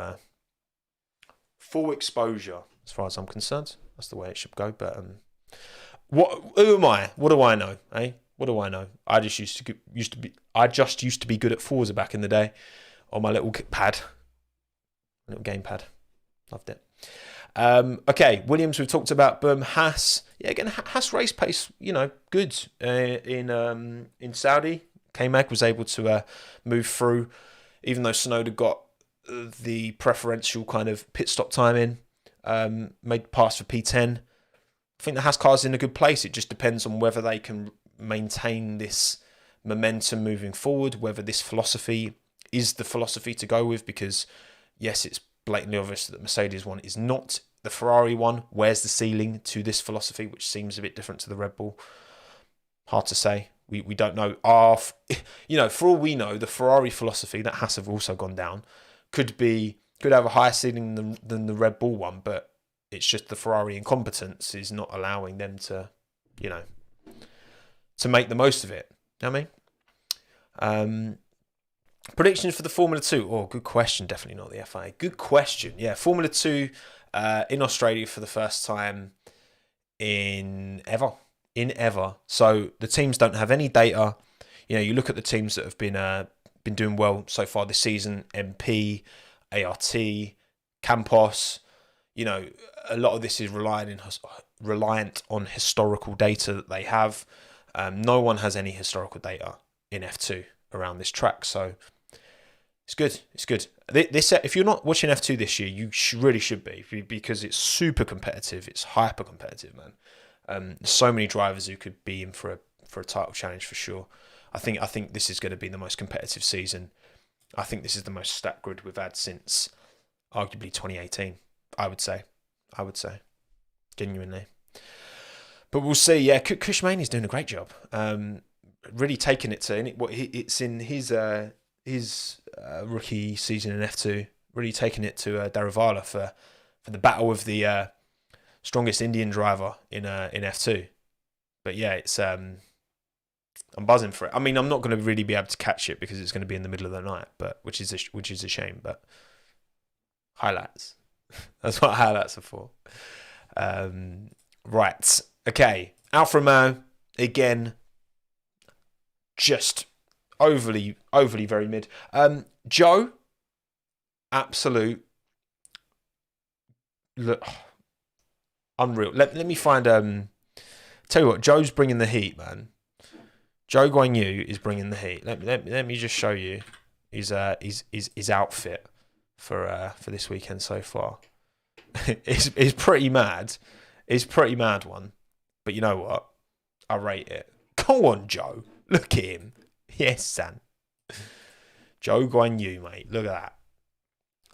full exposure, as far as I'm concerned. That's the way it should go. But who am I? What do I know? What do I know? I just used to be good at Forza back in the day on my little pad. Little gamepad. Loved it. Okay, Williams, we've talked about. Boom. Haas. Yeah, again, Haas race pace, good. In Saudi, K-Mag was able to move through, even though Tsunoda got the preferential kind of pit stop time in, made the pass for P10. I think the Haas car's in a good place. It just depends on whether they can maintain this momentum moving forward, whether this philosophy is the philosophy to go with, because yes, it's blatantly obvious that the Mercedes one is not the Ferrari one. Where's the ceiling to this philosophy, which seems a bit different to the Red Bull? Hard to say. We don't know. For all we know, the Ferrari philosophy that Haas have also gone down could have a higher ceiling than the Red Bull one, but it's just the Ferrari incompetence is not allowing them to, to make the most of it. You know what I mean? Predictions for the Formula 2. Oh, good question. Definitely not the FIA. Good question. Yeah, Formula 2 in Australia for the first time in ever. So the teams don't have any data. You know, you look at the teams that have been doing well so far this season. MP, ART, Campos. You know, a lot of this is reliant on historical data that they have. No one has any historical data in F2 around this track, so it's good. It's good. This if you're not watching F2 this year, you really should be, because it's super competitive. It's hyper competitive, man. So many drivers who could be in for a title challenge for sure. I think this is going to be the most competitive season. I think this is the most stat grid we've had since arguably 2018. I would say, genuinely. But we'll see. Yeah, Kushmani's doing a great job. Really taking it to it's in his rookie season in F2. Really taking it to Daravala for the battle of the strongest Indian driver in F2. But yeah, it's I'm buzzing for it. I mean, I'm not going to really be able to catch it because it's going to be in the middle of the night, but which is a shame. But highlights. That's what highlights are for. Right. Okay. Alfa Romeo, again, just overly very mid. Joe, absolute. Look, unreal. Let me find. Tell you what, Joe's bringing the heat, man. Joe Guan Yu is bringing the heat. Let me just show you his outfit for this weekend so far. It's pretty mad. It's pretty mad one. But you know what? I rate it. Go on, Joe. Look at him. Yes, son. Joe Guan Yu, mate. Look at that.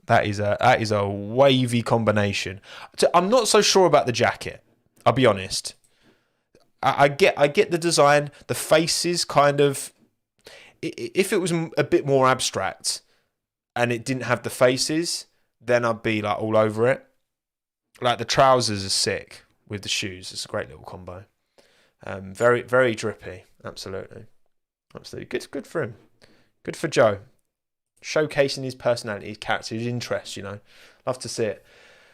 That is a wavy combination. I'm not so sure about the jacket. I'll be honest. I get the design. The faces kind of. If it was a bit more abstract, and it didn't have the faces, then I'd be like all over it. Like the trousers are sick with the shoes. It's a great little combo. Very, very drippy. Absolutely. Good for him. Good for Joe. Showcasing his personality, his character, his interests, you know. Love to see it.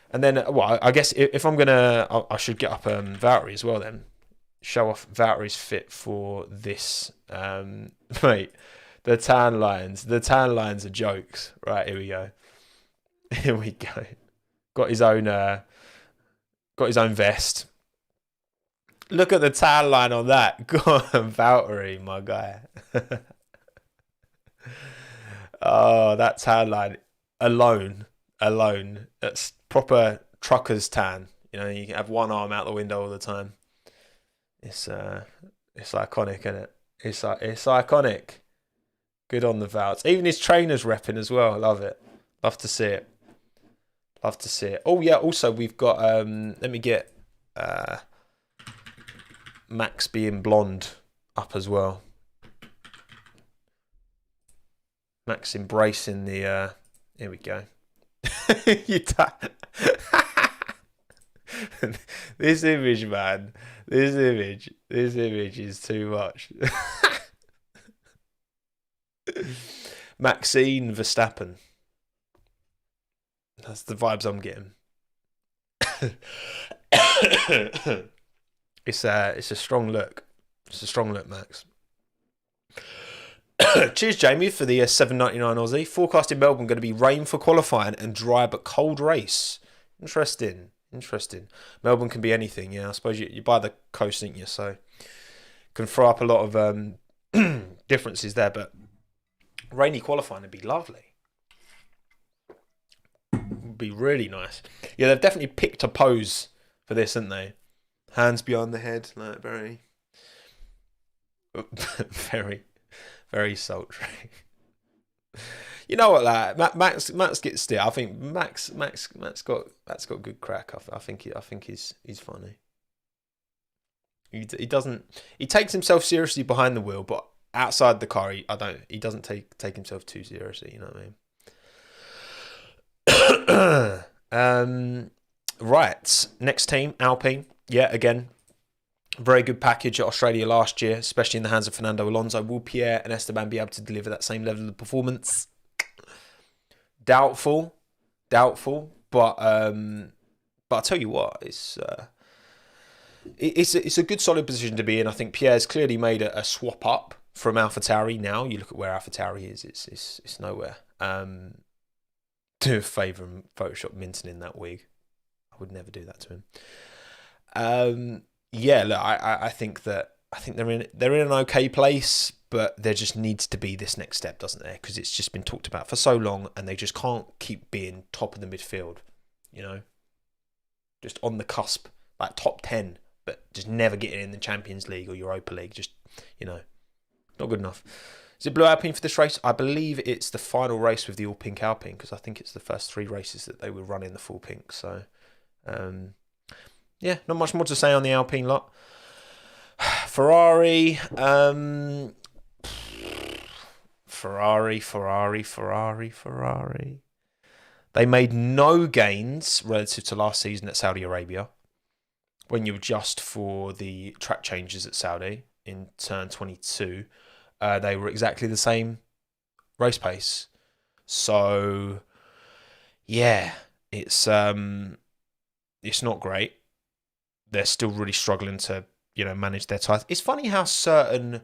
And then, well, I guess if I'm going to, I should get up Valtteri as well then. Show off Valtteri's fit for this. Mate, the tan lines. The tan lines are jokes. Right, here we go. Here we go. Got his own vest. Look at the tan line on that. Go on, Valtteri, my guy. Oh, that tan line alone. That's proper trucker's tan. You know, you can have one arm out the window all the time. It's iconic, isn't it? It's iconic. Good on the Valts. Even his trainer's repping as well. Love it. Love to see it. Love to see it. Oh yeah. Also, we've got. Let me get Max being blonde up as well. Max embracing the. Here we go. This image, man. This image is too much. Maxine Verstappen. That's the vibes I'm getting. It's a strong look. It's a strong look, Max. Cheers, Jamie, for the $7.99 Aussie. Forecast in Melbourne going to be rain for qualifying and dry but cold race. Interesting. Melbourne can be anything, yeah. I suppose you buy the coast, don't you? So can throw up a lot of differences there, but rainy qualifying would be lovely. Would be really nice. Yeah, they've definitely picked a pose for this, haven't they? Hands behind the head, like very, very sultry. You know what, like Max gets still. I think Max got good crack. I think he's funny. He takes himself seriously behind the wheel, but outside the car, he doesn't take himself too seriously. You know what I mean? Right, next team, Alpine. Yeah, again, Very good package at Australia last year, especially in the hands of Fernando Alonso. Will Pierre and Esteban be able to deliver that same level of performance? Doubtful, but I'll tell you what, it's a good solid position to be in. I think Pierre's clearly made a swap up from AlphaTauri. Now you look at where AlphaTauri is, it's nowhere. Do a favour and Photoshop Minton in that wig. I would never do that to him. Yeah, look, I think they're in an okay place, but there just needs to be this next step, doesn't there? Because it's just been talked about for so long, and they just can't keep being top of the midfield, just on the cusp, like top 10, but just never getting in the Champions League or Europa League. Just not good enough. Is it Blue Alpine for this race? I believe it's the final race with the all pink Alpine, because I think it's the first 3 races that they were running the full pink. So. Yeah, not much more to say on the Alpine lot. Ferrari. Ferrari. They made no gains relative to last season at Saudi Arabia. When you adjust for the track changes at Saudi in turn 22, they were exactly the same race pace. So, yeah, it's not great. They're still really struggling to, manage their tires. It's funny how certain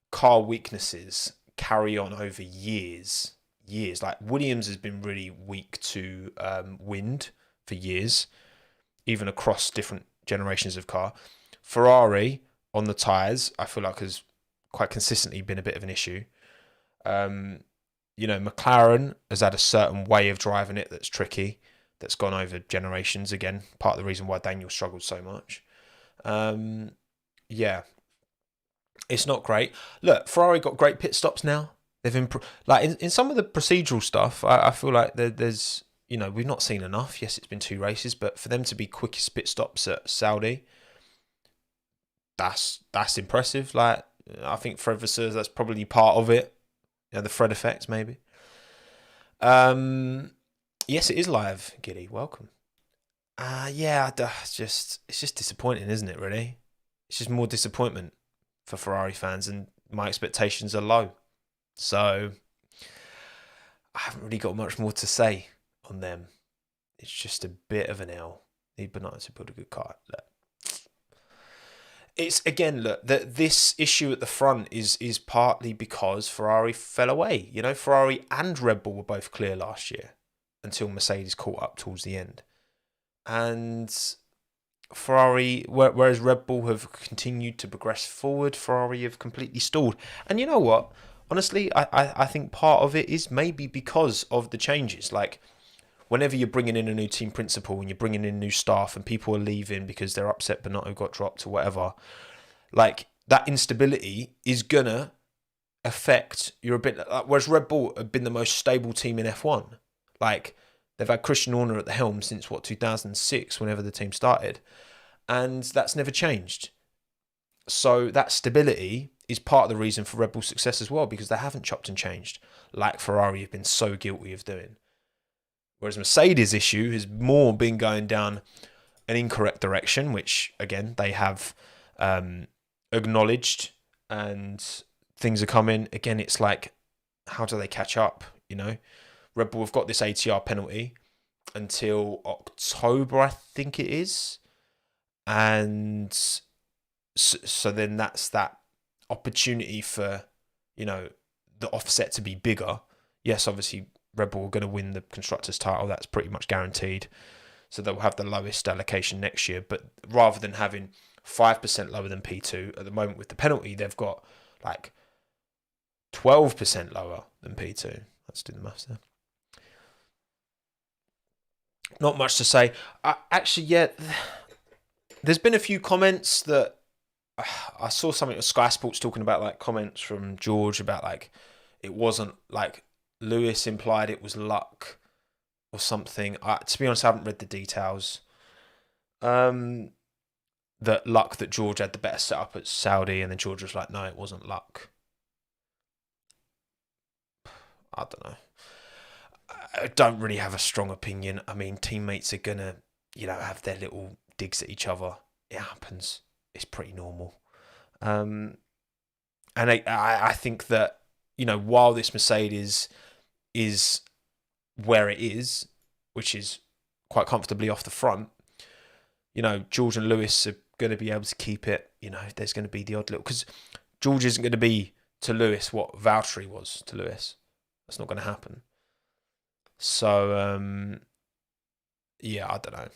car weaknesses carry on over years. Like Williams has been really weak to wind for years, even across different generations of car. Ferrari on the tyres, I feel like has quite consistently been a bit of an issue. McLaren has had a certain way of driving it that's tricky, that's gone over generations. Again, part of the reason why Daniel struggled so much. Yeah, it's not great. Look, Ferrari got great pit stops now. They've improved. Like in some of the procedural stuff, I feel like there's, we've not seen enough. Yes, it's been 2 races, but for them to be quickest pit stops at Saudi, that's impressive. Like, I think Fred Vasseurs, that's probably part of it. The Fred effect, maybe. Yes, it is live, Giddy. Welcome. It's just disappointing, isn't it, really? It's just more disappointment for Ferrari fans, and my expectations are low. So, I haven't really got much more to say on them. It's just a bit of an L. Need Bernardo to build a good car. Look. It's, again, look, that this issue at the front is partly because Ferrari fell away. Ferrari and Red Bull were both clear last year until Mercedes caught up towards the end. And Ferrari, whereas Red Bull have continued to progress forward, Ferrari have completely stalled. And you know what? Honestly, I think part of it is maybe because of the changes. Like, whenever you're bringing in a new team principal and you're bringing in new staff and people are leaving because they're upset Binotto got dropped or whatever, like, that instability is going to affect your ability. Whereas Red Bull have been the most stable team in F1. Like, they've had Christian Horner at the helm since, 2006, whenever the team started. And that's never changed. So that stability is part of the reason for Red Bull's success as well, because they haven't chopped and changed like Ferrari have been so guilty of doing. Whereas Mercedes' issue has more been going down an incorrect direction, which, again, they have acknowledged, and things are coming. Again, it's like, how do they catch up, Red Bull have got this ATR penalty until October, I think it is. And so then that's that opportunity for, the offset to be bigger. Yes, obviously, Red Bull are going to win the Constructors title. That's pretty much guaranteed. So they'll have the lowest allocation next year. But rather than having 5% lower than P2, at the moment with the penalty, they've got like 12% lower than P2. Let's do the maths there. Not much to say. There's been a few comments that I saw something with Sky Sports talking about, like, comments from George about, like, it wasn't, like, Lewis implied it was luck or something. To be honest, I haven't read the details. That George had the better setup at Saudi, and then George was like, no, it wasn't luck. I don't know. I don't really have a strong opinion. I mean, teammates are going to, have their little digs at each other. It happens. it's pretty normal. And I think that, while this Mercedes is where it is, which is quite comfortably off the front, George and Lewis are going to be able to keep it. There's going to be the odd little, because George isn't going to be to Lewis what Valtteri was to Lewis. That's not going to happen. So, I don't know.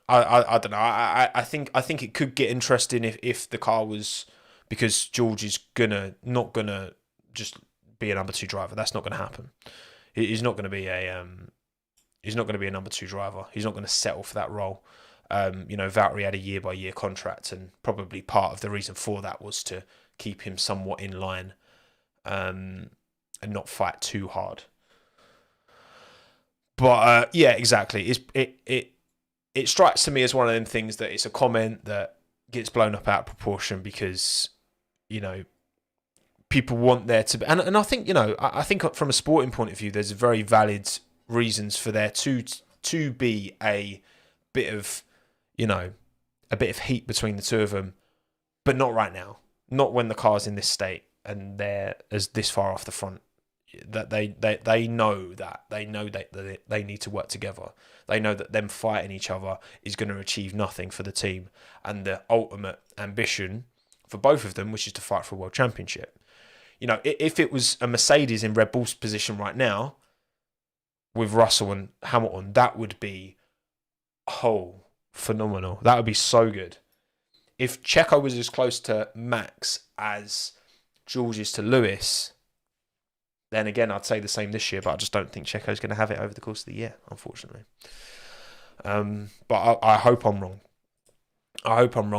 I don't know. I think it could get interesting if the car was, because George is not gonna just be a number 2 driver. That's not going to happen. He's not going to be a number 2 driver. He's not going to settle for that role. Valtteri had a year-by-year contract, and probably part of the reason for that was to keep him somewhat in line, and not fight too hard. But exactly. It strikes to me as one of them things that it's a comment that gets blown up out of proportion because, people want there to be, and I think, I think from a sporting point of view, there's very valid reasons for there to be a bit of heat between the two of them, but not right now. Not when the car's in this state and they're as this far off the front. That they know that they need to work together. They know that them fighting each other is going to achieve nothing for the team, and the ultimate ambition for both of them, which is to fight for a world championship. If it was a Mercedes in Red Bull's position right now, with Russell and Hamilton, that would be phenomenal. That would be so good. If Checo was as close to Max as George is to Lewis, then again, I'd say the same this year, but I just don't think Checo's going to have it over the course of the year, unfortunately. But I hope I'm wrong.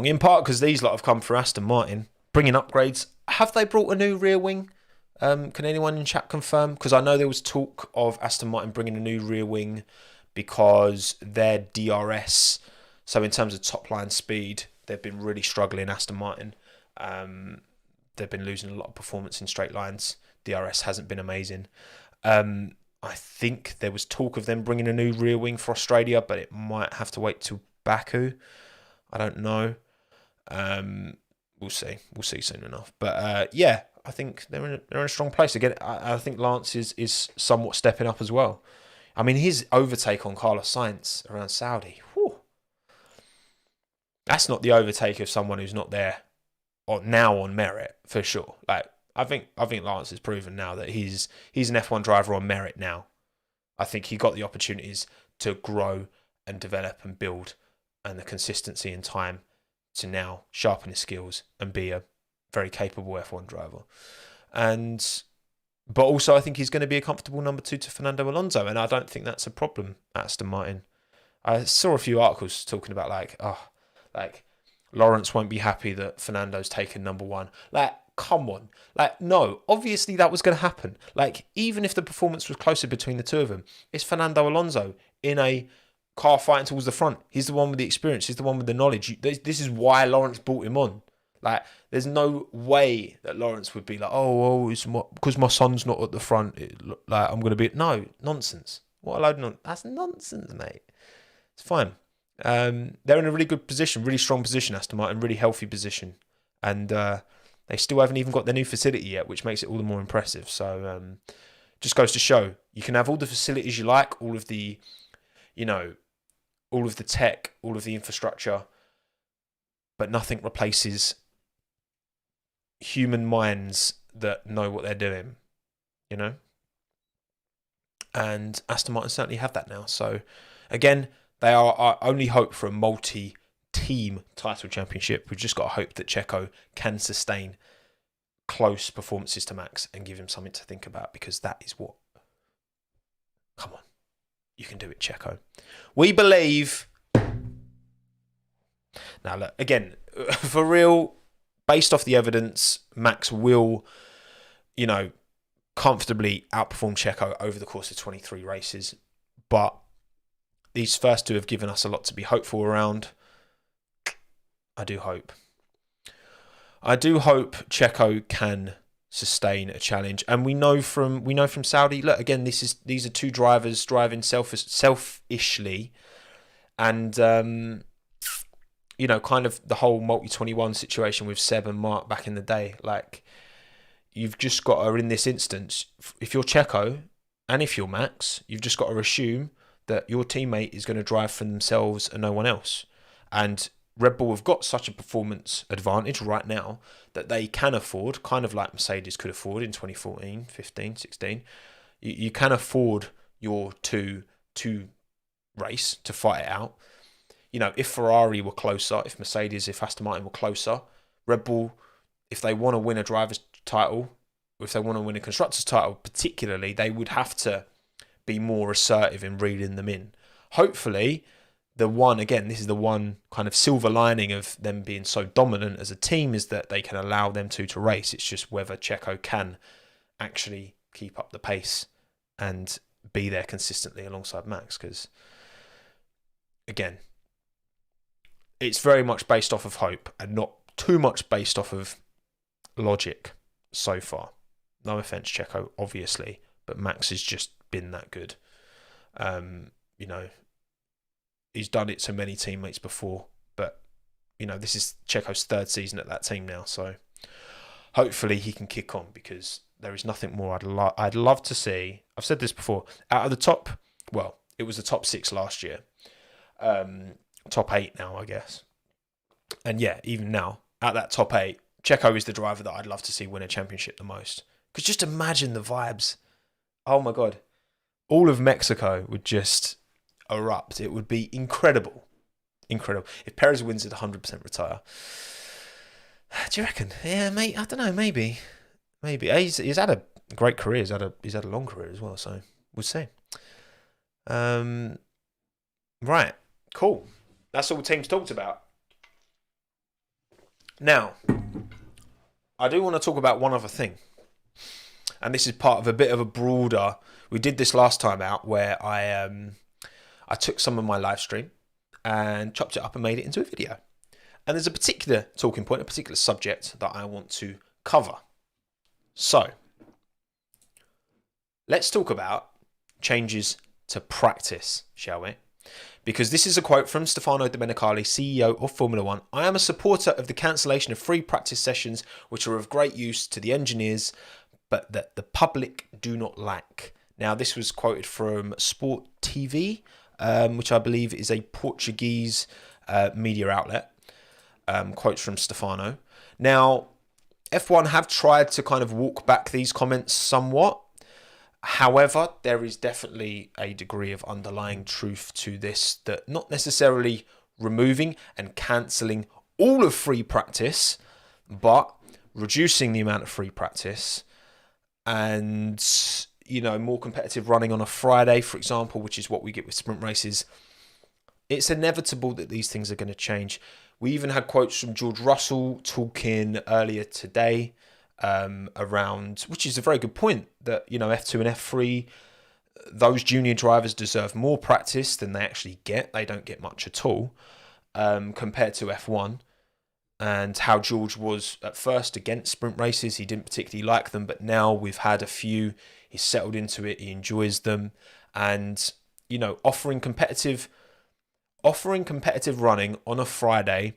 In part because these lot have come for Aston Martin, bringing upgrades. Have they brought a new rear wing? Can anyone in chat confirm? Because I know there was talk of Aston Martin bringing a new rear wing because their DRS, so in terms of top line speed, they've been really struggling, Aston Martin. They've been losing a lot of performance in straight lines. DRS hasn't been amazing. I think there was talk of them bringing a new rear wing for Australia, but it might have to wait till Baku. I don't know. We'll see. We'll see soon enough. But I think they're in a strong place. Again, I think Lance is somewhat stepping up as well. I mean, his overtake on Carlos Sainz around Saudi. Whew, that's not the overtake of someone who's not there now on merit, for sure. Like, I think Lance has proven now that he's an F1 driver on merit now. I think he got the opportunities to grow and develop and build, and the consistency and time to now sharpen his skills and be a very capable F1 driver. But also I think he's going to be a comfortable number 2 to Fernando Alonso, and I don't think that's a problem at Aston Martin. I saw a few articles talking about like Lawrence won't be happy that Fernando's taken number 1. Like, come on. Like, no, obviously that was going to happen. Like, even if the performance was closer between the two of them, it's Fernando Alonso in a car fighting towards the front. He's the one with the experience. He's the one with the knowledge. This is why Lawrence brought him on. Like, there's no way that Lawrence would be like, it's because my son's not at the front. I'm going to be... No, nonsense. What a load of nonsense. That's nonsense, mate. It's fine. They're in a really good position, really strong position, Aston Martin, really healthy position. And they still haven't even got their new facility yet, which makes it all the more impressive. So just goes to show, you can have all the facilities you like, all of the, all of the tech, all of the infrastructure, but nothing replaces human minds that know what they're doing, And Aston Martin certainly have that now. So again, they are our only hope for a multi-team title championship. We've just got to hope that Checo can sustain close performances to Max and give him something to think about, because that is what... Come on. You can do it, Checo. We believe... Now, look, again, for real, based off the evidence, Max will, comfortably outperform Checo over the course of 23 races. But these first two have given us a lot to be hopeful around. I do hope Checo can sustain a challenge, and we know from Saudi. Look, again, these are two drivers driving selfishly, and kind of the whole multi-21 situation with Seb and Mark back in the day. Like, you've just got to, in this instance, if you're Checo and if you're Max, you've just got to assume that your teammate is going to drive for themselves and no one else. And Red Bull have got such a performance advantage right now that they can afford, kind of like Mercedes could afford in 2014, 15, 16. You can afford your two race to fight it out. If Ferrari were closer, if Mercedes, if Aston Martin were closer, Red Bull, if they want to win a driver's title, if they want to win a constructor's title particularly, they would have to be more assertive in reeling them in. Hopefully, this is the one kind of silver lining of them being so dominant as a team, is that they can allow them to race. It's just whether Checo can actually keep up the pace and be there consistently alongside Max, because, again, it's very much based off of hope and not too much based off of logic so far. No offense, Checo, obviously, but Max has just been that good. He's done it to many teammates before, but this is Checo's third season at that team now, so hopefully he can kick on, because there is nothing more I'd love to see. I've said this before. Out of the top, well, it was the top 6 last year. Top 8 now, I guess. And yeah, even now, at that top 8, Checo is the driver that I'd love to see win a championship the most. Because just imagine the vibes. Oh my God. All of Mexico would just erupt. It would be incredible. Incredible. If Perez wins it, 100% retire. Do you reckon? Yeah, mate. I don't know. Maybe. He's had a great career. He's had a long career as well. So we'll see. Right. Cool. That's all the teams talked about. Now, I do want to talk about one other thing. And this is part of a bit of a broader... We did this last time out where I took some of my live stream and chopped it up and made it into a video. And there's a particular talking point, a particular subject that I want to cover. So, let's talk about changes to practice, shall we? Because this is a quote from Stefano Domenicali, CEO of Formula One. I am a supporter of the cancellation of free practice sessions, which are of great use to the engineers, but that the public do not lack. Now, this was quoted from Sport TV, which I believe is a Portuguese media outlet. Quotes from Stefano. Now, F1 have tried to kind of walk back these comments somewhat. However, there is definitely a degree of underlying truth to this, that not necessarily removing and cancelling all of free practice, but reducing the amount of free practice and, more competitive running on a Friday, for example, which is what we get with sprint races. It's inevitable that these things are going to change. We even had quotes from George Russell talking earlier today around, which is a very good point, that, F2 and F3, those junior drivers deserve more practice than they actually get. They don't get much at all compared to F1. And how George was at first against sprint races. He didn't particularly like them, but now we've had a few. He's settled into it. He enjoys them. And, offering competitive running on a Friday,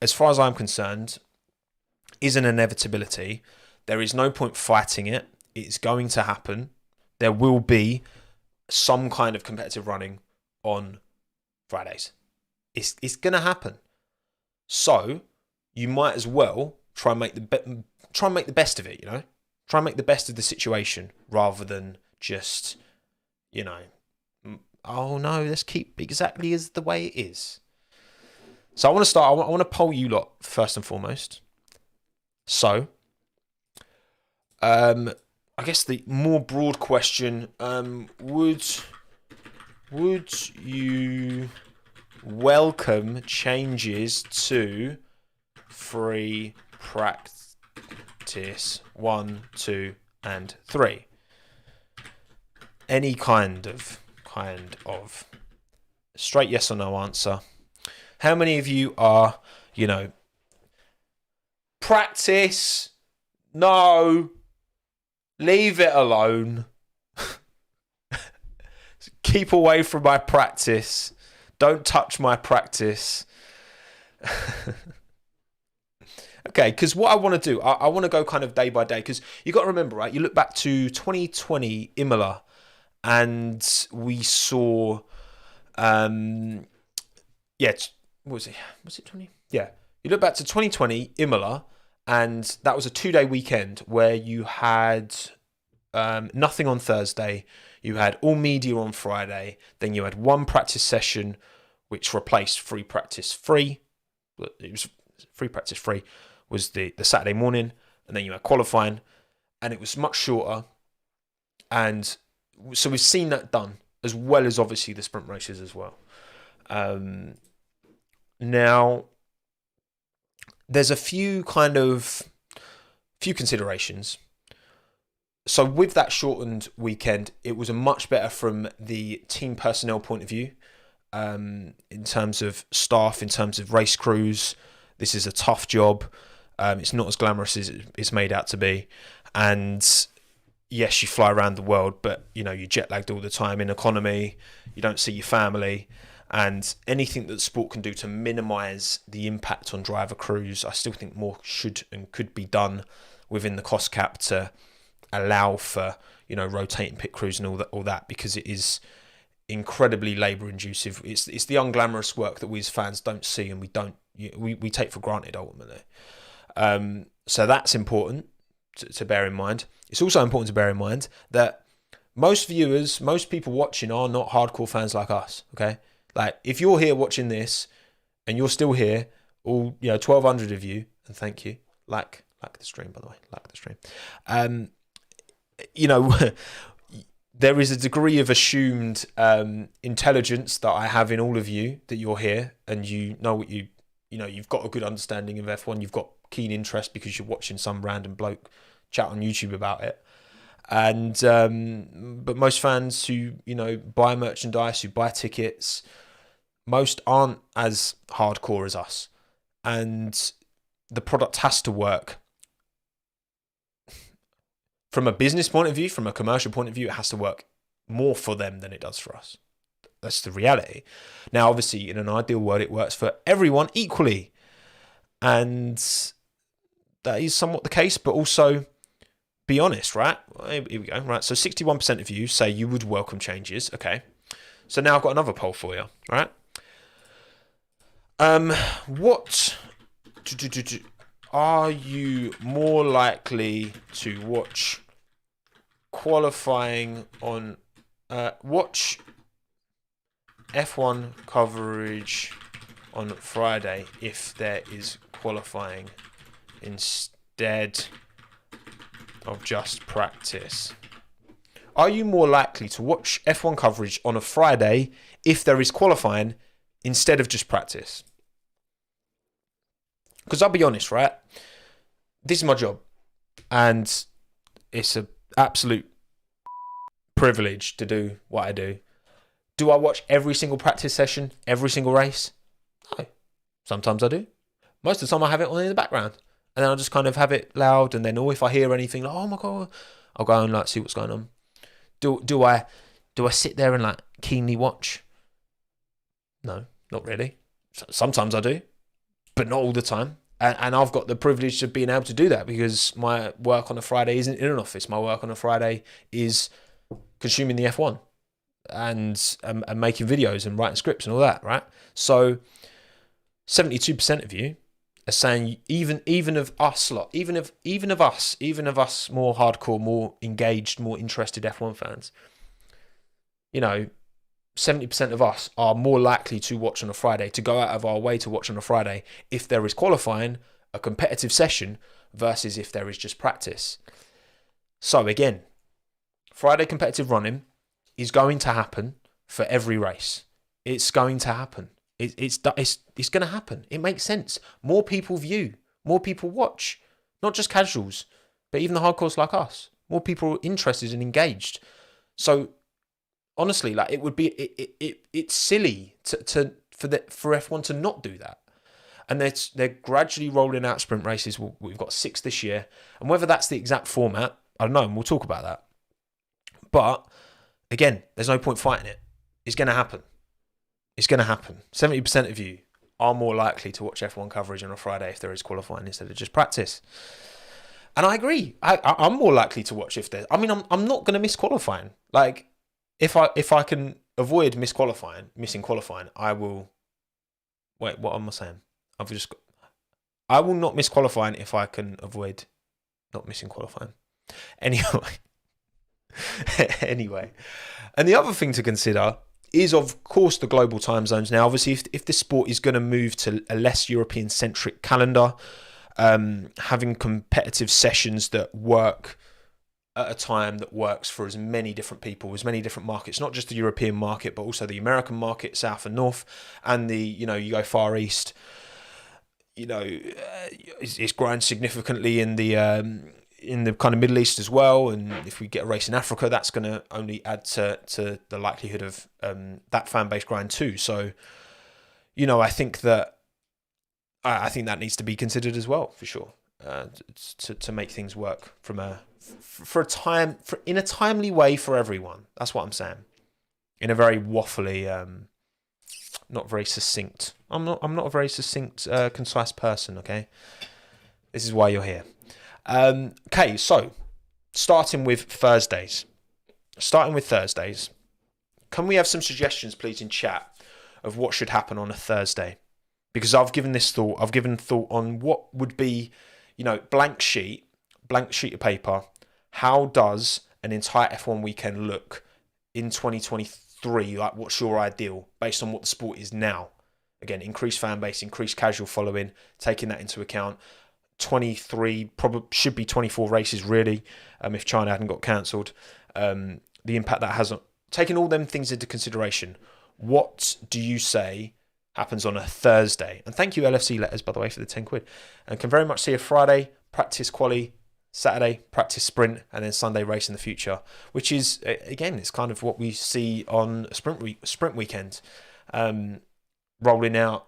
as far as I'm concerned, is an inevitability. There is no point fighting it. It's going to happen. There will be some kind of competitive running on Fridays. It's going to happen. So you might as well try and make the best of it. Try and make the best of the situation rather than just, oh no, let's keep exactly as the way it is. So I want to start. I want to poll you lot first and foremost. So, I guess the more broad question: would you welcome changes to free practice 1, 2, and 3? Any kind of straight yes or no answer. How many of you are, practice? No. Leave it alone. Keep away from my practice. Don't touch my practice. Okay, because what I want to do, I want to go kind of day by day, because you got to remember, right? You look back to 2020 Imola, and we saw, yeah, what was it? Was it 20? Yeah, you look back to 2020 Imola, and that was a 2-day weekend where you had nothing on Thursday, you had all media on Friday, then you had one practice session, which replaced free practice free. It was free practice free was the Saturday morning, and then you had qualifying, and it was much shorter. And so we've seen that done, as well as obviously the sprint races as well. Now, there's a few considerations. So with that shortened weekend, it was a much better from the team personnel point of view, in terms of staff, in terms of race crews. This is a tough job. It's not as glamorous as it's made out to be. And yes, you fly around the world, but you're jet lagged all the time in economy. You don't see your family. And anything that sport can do to minimise the impact on driver crews, I still think more should and could be done within the cost cap to allow for rotating pit crews and all that, because it is incredibly labour inducive. It's the unglamorous work that we as fans don't see, and we take for granted ultimately. So that's important to bear in mind. It's also important to bear in mind that most viewers, most people watching are not hardcore fans like us. Okay, like if you're here watching this and you're still here, all 1,200 of you, and thank you, like the stream, by the way, like the stream. There is a degree of assumed intelligence that I have in all of you, that you're here and what you've got a good understanding of F1. You've got keen interest because you're watching some random bloke chat on YouTube about it. And but most fans who buy merchandise, who buy tickets, most aren't as hardcore as us, and the product has to work. From a business point of view, from a commercial point of view, it has to work more for them than it does for us. That's the reality. Now, obviously, in an ideal world, it works for everyone equally. And that is somewhat the case, but also be honest, right? Here we go, right? So 61% of you say you would welcome changes. Okay. So now I've got another poll for you, right? What are you more likely to watch qualifying on watch F1 coverage on Friday if there is qualifying instead of just practice? Are you more likely to watch F1 coverage on a Friday if there is qualifying instead of just practice? Because I'll be honest, right? This is my job, and it's an absolute privilege to do what I do. Do I watch every single practice session, every single race? No. Sometimes I do. Most of the time I have it on in the background, and then I'll just kind of have it loud, and then if I hear anything, like, oh my God, I'll go and see what's going on. Do I sit there and keenly watch? No, not really. Sometimes I do, but not all the time. And I've got the privilege of being able to do that because my work on a Friday isn't in an office. My work on a Friday is consuming the F1 and making videos and writing scripts and all that, right? So 72% of you are saying even of us more hardcore, more engaged, more interested F1 fans, 70% of us are more likely to watch on a Friday, to go out of our way to watch on a Friday if there is qualifying, a competitive session, versus if there is just practice. So again, Friday competitive running is going to happen for every race. It's going to happen. It's going to happen. It makes sense. More people view, more people watch, not just casuals, but even the hardcores like us. More people are interested and engaged. So honestly, it would be it's silly for F1 to not do that. And they're gradually rolling out sprint races. We've got 6 this year, and whether that's the exact format, I don't know, and we'll talk about that. But again, there's no point fighting it. It's going to happen. It's going to happen. 70% of you are more likely to watch F1 coverage on a Friday if there is qualifying instead of just practice. And I agree. I'm more likely to watch if there. I mean, I'm not going to miss qualifying. Like, if I can avoid missing qualifying, I will. Wait, what am I saying? I will not miss qualifying if I can avoid not missing qualifying. Anyway, and the other thing to consider is, of course, the global time zones. Now, obviously, if the sport is going to move to a less European-centric calendar, having competitive sessions that work at a time that works for as many different people, as many different markets, not just the European market, but also the American market, South and North, and you go Far East, it's growing significantly in the kind of Middle East as well. And if we get a race in Africa, that's going to only add to the likelihood of that fan base growing too. So, I think that needs to be considered as well, for sure, to make things work in a timely way for everyone. That's what I'm saying. In a very waffly, not very succinct. I'm not a very succinct, concise person. Okay, this is why you're here. Okay, so starting with Thursdays. Can we have some suggestions, please, in chat of what should happen on a Thursday? Because I've given thought on what would be, blank sheet of paper. How does an entire F1 weekend look in 2023? Like, what's your ideal based on what the sport is now? Again, increased fan base, increased casual following, taking that into account. 23, probably should be 24 races really, if China hadn't got cancelled. The impact that has on taking all them things into consideration. What do you say happens on a Thursday? And thank you, LFC Letters, by the way, for the 10 quid. And can very much see a Friday practice quali, Saturday practice sprint, and then Sunday race in the future, which is, again, it's kind of what we see on a sprint weekend, rolling out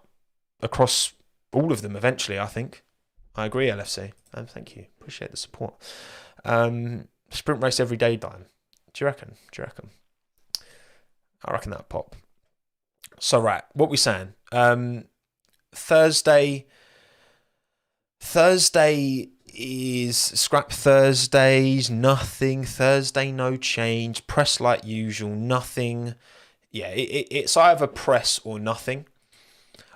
across all of them eventually, I think. I agree, LFC. Thank you. Appreciate the support. Sprint race every day, Dan. Do you reckon? I reckon that'll pop. So, right, what we saying? Thursday is scrap Thursdays, nothing. Thursday, no change. Press like usual, nothing. Yeah, it's either press or nothing.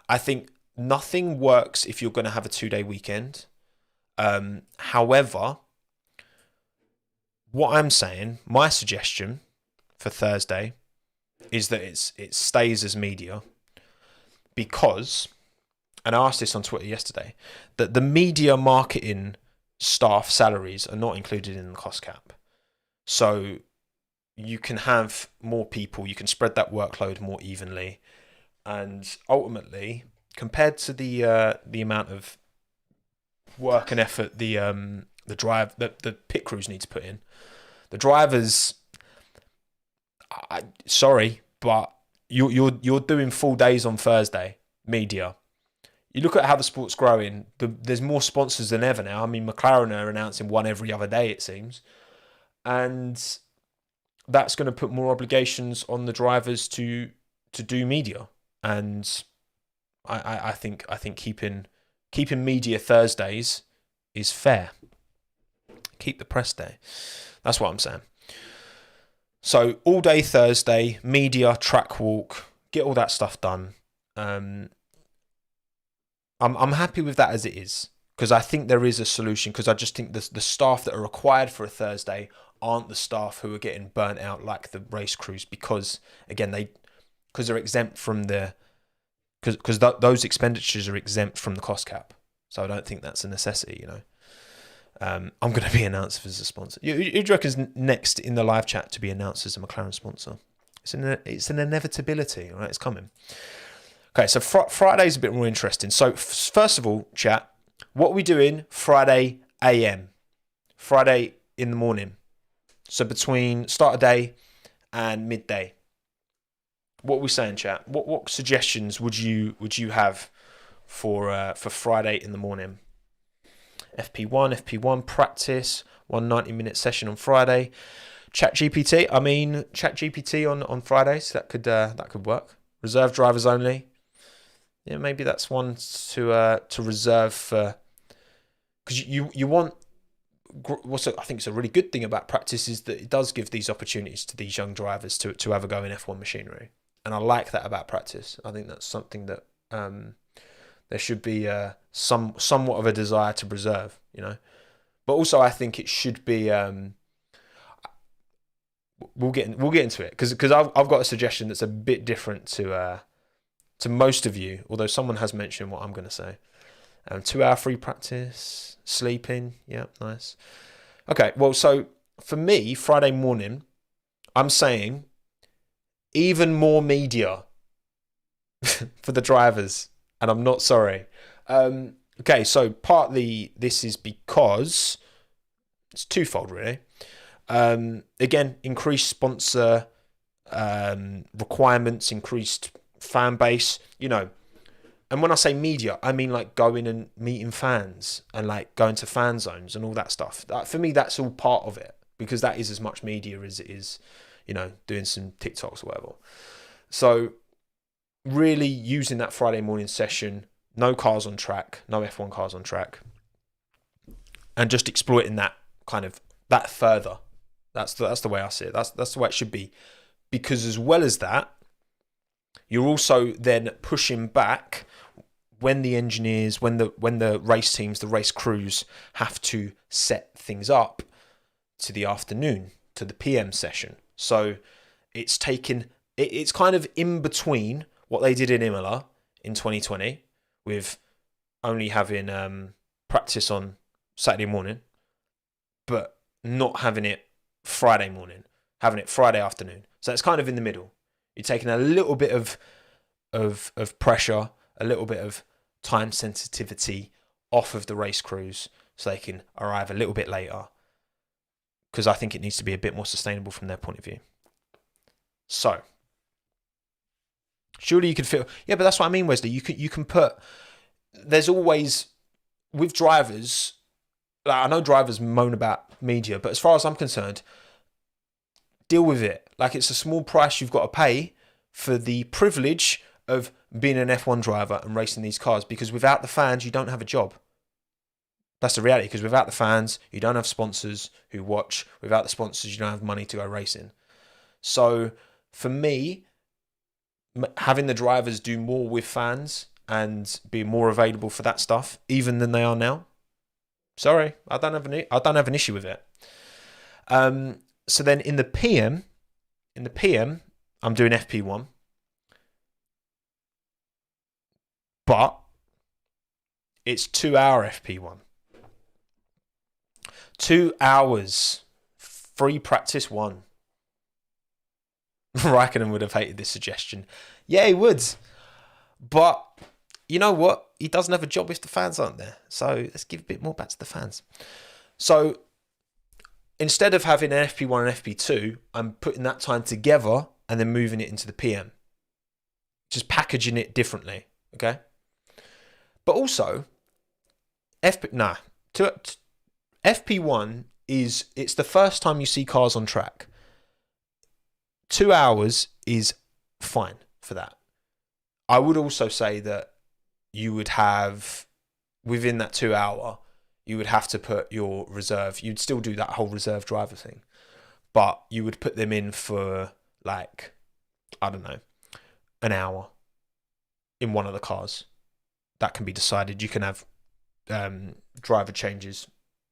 I think nothing works if you're going to have a 2-day weekend. However, what I'm saying, my suggestion for Thursday is that it stays as media, because, and I asked this on Twitter yesterday, that the media marketing staff salaries are not included in the cost cap. So you can have more people, you can spread that workload more evenly, and ultimately, compared to the amount of work and effort the pit crews need to put in, the drivers, sorry, but you're doing full days on Thursday. Media, you look at how the sport's growing. There's more sponsors than ever now. I mean, McLaren are announcing one every other day, it seems, and that's going to put more obligations on the drivers to do media. And I think keeping media Thursdays is fair. Keep the press day. That's what I'm saying. So all day Thursday, media, track walk, get all that stuff done. I'm happy with that as it is, because I think there is a solution, because I just think the staff that are required for a Thursday aren't the staff who are getting burnt out like the race crews, because again they're exempt from because those expenditures are exempt from the cost cap. So I don't think that's a necessity, I'm going to be announced as a sponsor. Who do you reckon's next in the live chat to be announced as a McLaren sponsor? It's an inevitability, right? It's coming. Okay, so Friday's a bit more interesting. So first of all, chat, what are we doing Friday AM? Friday in the morning. So between start of day and midday. What are we saying, chat? What suggestions would you have for Friday in the morning? FP1 practice, 190-minute session on Friday. ChatGPT on Fridays, that could work. Reserve drivers only. Yeah, maybe that's one to reserve for, because you want. I think it's a really good thing about practice is that it does give these opportunities to these young drivers to have a go in F1 machinery, and I like that about practice. I think that's something that there should be somewhat of a desire to preserve, But also, I think it should be. We'll get into it because I've got a suggestion that's a bit different to most of you. Although someone has mentioned what I'm going to say. 2-hour free practice, sleeping. Yeah, nice. Okay, well, so for me, Friday morning, I'm saying even more media for the drivers, and I'm not sorry. Okay, so partly this is because it's twofold, really. Again, increased sponsor requirements, increased fan base, And when I say media, I mean like going and meeting fans and like going to fan zones and all that stuff. For me, that's all part of it because that is as much media as it is, doing some TikToks or whatever. So really using that Friday morning session, no cars on track, no F1 cars on track, and just exploiting that further. That's the way I see it. That's the way it should be. Because as well as that, you're also then pushing back when the engineers, when the race teams, the race crews have to set things up to the afternoon, to the PM session. So it's kind of in between what they did in Imola in 2020 with only having practice on Saturday morning, but not having it Friday morning, having it Friday afternoon. So it's kind of in the middle. You're taking a little bit of pressure, a little bit of time sensitivity off of the race crews so they can arrive a little bit later, because I think it needs to be a bit more sustainable from their point of view. So surely you could feel, yeah, but that's what I mean, Wesley. You can put, there's always, with drivers, like I know drivers moan about media, but as far as I'm concerned, deal with it. Like it's a small price you've got to pay for the privilege of being an F1 driver and racing these cars, because without the fans, you don't have a job. That's the reality, because without the fans, you don't have sponsors who watch. Without the sponsors, you don't have money to go racing. So for me, having the drivers do more with fans and be more available for that stuff, even than they are now, sorry, I don't have an issue with it. So then in the PM, I'm doing FP1. But it's 2-hour FP1. 2 hours. Free practice 1. Raikkonen would have hated this suggestion. Yeah, he would. But you know what? He doesn't have a job if the fans aren't there. So let's give a bit more back to the fans. So instead of having an FP1 and FP2, I'm putting that time together and then moving it into the PM. Just packaging it differently. Okay? But also, FP1 it's the first time you see cars on track. 2 hours is fine for that. I would also say that you would have, within that 2 hour, you would have to put your reserve. You'd still do that whole reserve driver thing, but you would put them in for like, I don't know, an hour in one of the cars. That can be decided. You can have driver changes.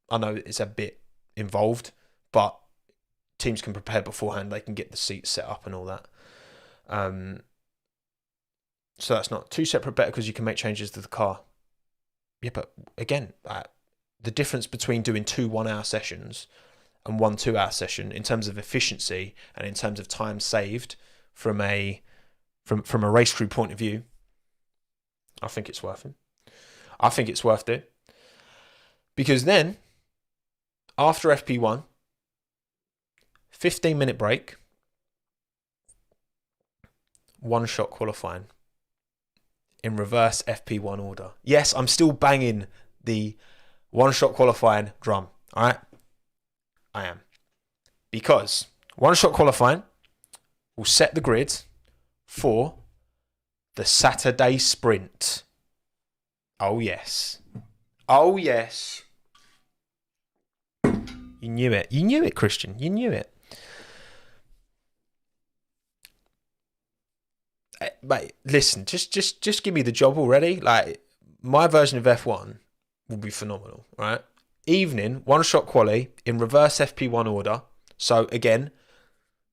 I know it's a bit involved, but teams can prepare beforehand. They can get the seats set up and all that. So that's not two separate better because you can make changes to the car. Yeah, but again, the difference between doing 2 1-hour sessions and 1 2-hour session in terms of efficiency and in terms of time saved from a race crew point of view, I think it's worth it. I think it's worth it. Because then, after FP1, 15-minute break, 1-shot qualifying in reverse FP1 order. Yes, I'm still banging the 1-shot qualifying drum. All right? I am. Because 1-shot qualifying will set the grid for The Saturday sprint. Oh, yes. Oh, yes. You knew it. You knew it, Christian. You knew it. Mate, listen, just give me the job already. Like, my version of F1 will be phenomenal, right? Evening, one-shot quali in reverse FP1 order. So, again,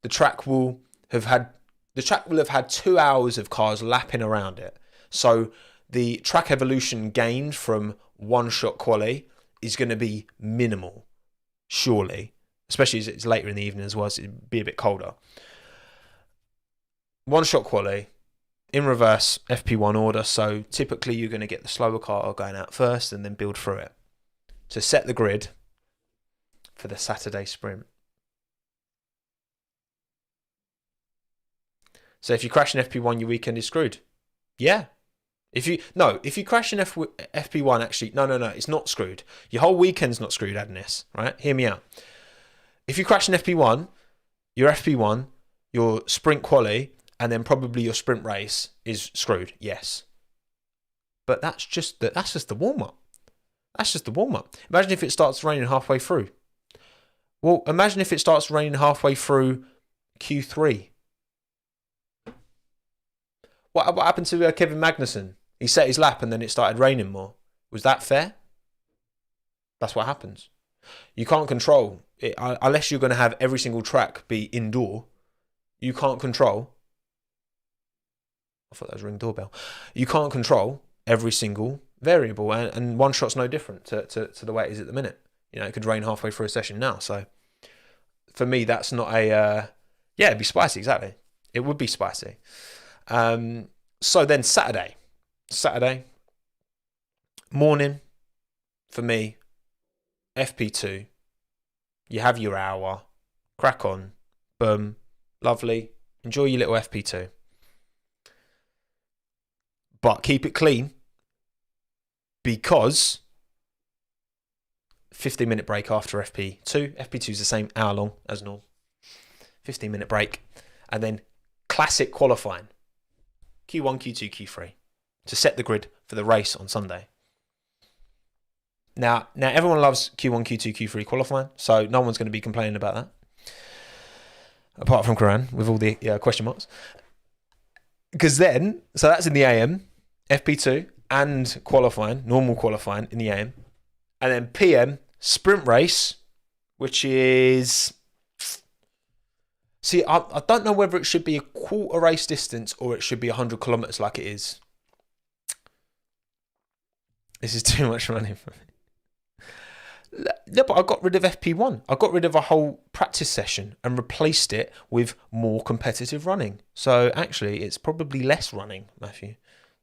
the track will have had 2 hours of cars lapping around it. So the track evolution gained from one-shot quali is going to be minimal, surely. Especially as it's later in the evening as well, so it'd be a bit colder. One-shot quali in reverse FP1 order. So typically you're going to get the slower car going out first and then build through it to set the grid for the Saturday sprint. So if you crash in FP1, your weekend is screwed. Yeah. If you crash in FP1, actually, no, it's not screwed. Your whole weekend's not screwed, Adnis, right? Hear me out. If you crash in FP1, your FP1, your sprint quali, and then probably your sprint race is screwed, yes. But that's just the warm-up. That's just the warm-up. Imagine if it starts raining halfway through. Well, imagine if it starts raining halfway through Q3. What happened to Kevin Magnussen? He set his lap and then it started raining more. Was that fair? That's what happens. You can't control it unless you're going to have every single track be indoor. You can't control. I thought that was a ring doorbell. You can't control every single variable, and one shot's no different to the way it is at the minute. You know, it could rain halfway through a session now. So for me, that's not a it'd be spicy. Exactly, it would be spicy. So then Saturday morning for me, FP2, you have your hour, crack on, boom, lovely, enjoy your little FP2. But keep it clean because 15-minute break after FP2. FP2 is the same hour long as normal. 15-minute break. And then classic qualifying. Q1, Q2, Q3 to set the grid for the race on Sunday. Now everyone loves Q1, Q2, Q3 qualifying, so no one's going to be complaining about that. Apart from Karan, with all the question marks. Because then, so that's in the AM, FP2, and qualifying, normal qualifying in the AM. And then PM, sprint race, which is... See, I don't know whether it should be a quarter race distance or it should be 100 kilometres like it is. This is too much running for me. Yeah, but I got rid of FP1. I got rid of a whole practice session and replaced it with more competitive running. So actually, it's probably less running, Matthew.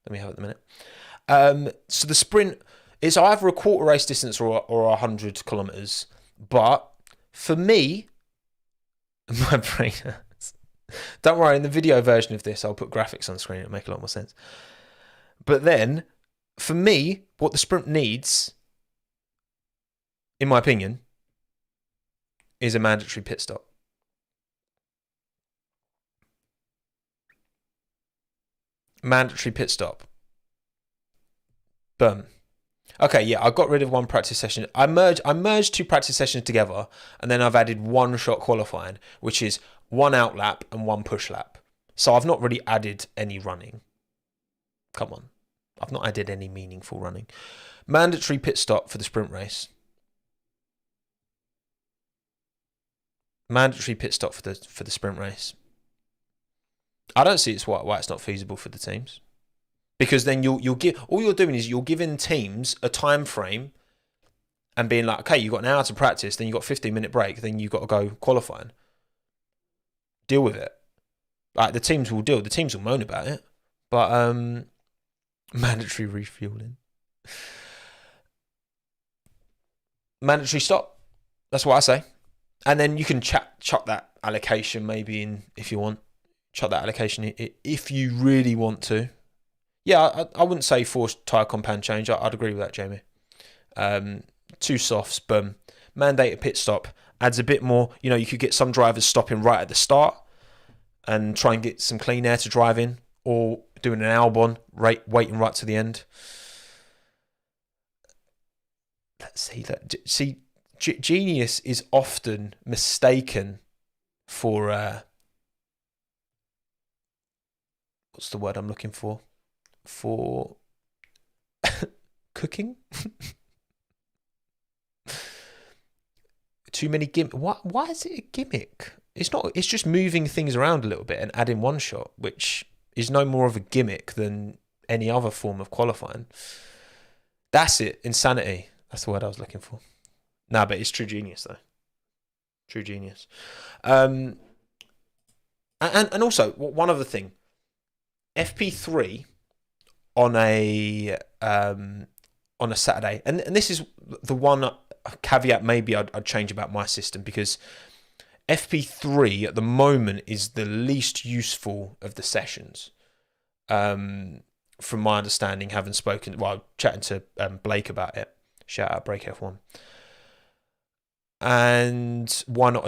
Let me have it in a minute. So the sprint is either a quarter race distance or 100 kilometres. But for me... My brain hurts. Don't worry, in the video version of this, I'll put graphics on screen. It'll make a lot more sense. But then, for me, what the sprint needs, in my opinion, is a mandatory pit stop. Mandatory pit stop. Boom. Okay, yeah, I got rid of one practice session. I merged two practice sessions together, and then I've added one shot qualifying, which is one out lap and one push lap. So I've not really added any running. Come on. I've not added any meaningful running. Mandatory pit stop for the sprint race. Mandatory pit stop for the sprint race. I don't see why it's not feasible for the teams. Because then you'll give, all you're doing is you're giving teams a time frame and being like, okay, you've got an hour to practice, then you've got a 15-minute break, then you've got to go qualifying. Deal with it. Like, the teams will deal. The teams will moan about it. But mandatory refueling. Mandatory stop. That's what I say. And then you can chuck that allocation maybe in if you want. Chuck that allocation if you really want to. Yeah, I wouldn't say forced tyre compound change. I'd agree with that, Jamie. Two softs, boom. Mandate a pit stop. Adds a bit more. You know, you could get some drivers stopping right at the start and try and get some clean air to drive in. Or doing an Albon, waiting right to the end. Let's see. Genius is often mistaken for what's the word I'm looking for? For cooking. Too many gimmick. Why is it a gimmick? It's not. It's just moving things around a little bit and adding one shot, which is no more of a gimmick than any other form of qualifying. That's it. Insanity. That's the word I was looking for. Nah, but it's true genius though. True genius. And also one other thing. FP3 on a Saturday, and this is the one caveat maybe I'd change about my system, because FP3 at the moment is the least useful of the sessions. From my understanding, having spoken, chatting to Blake about it. Shout out Break F1. And why not?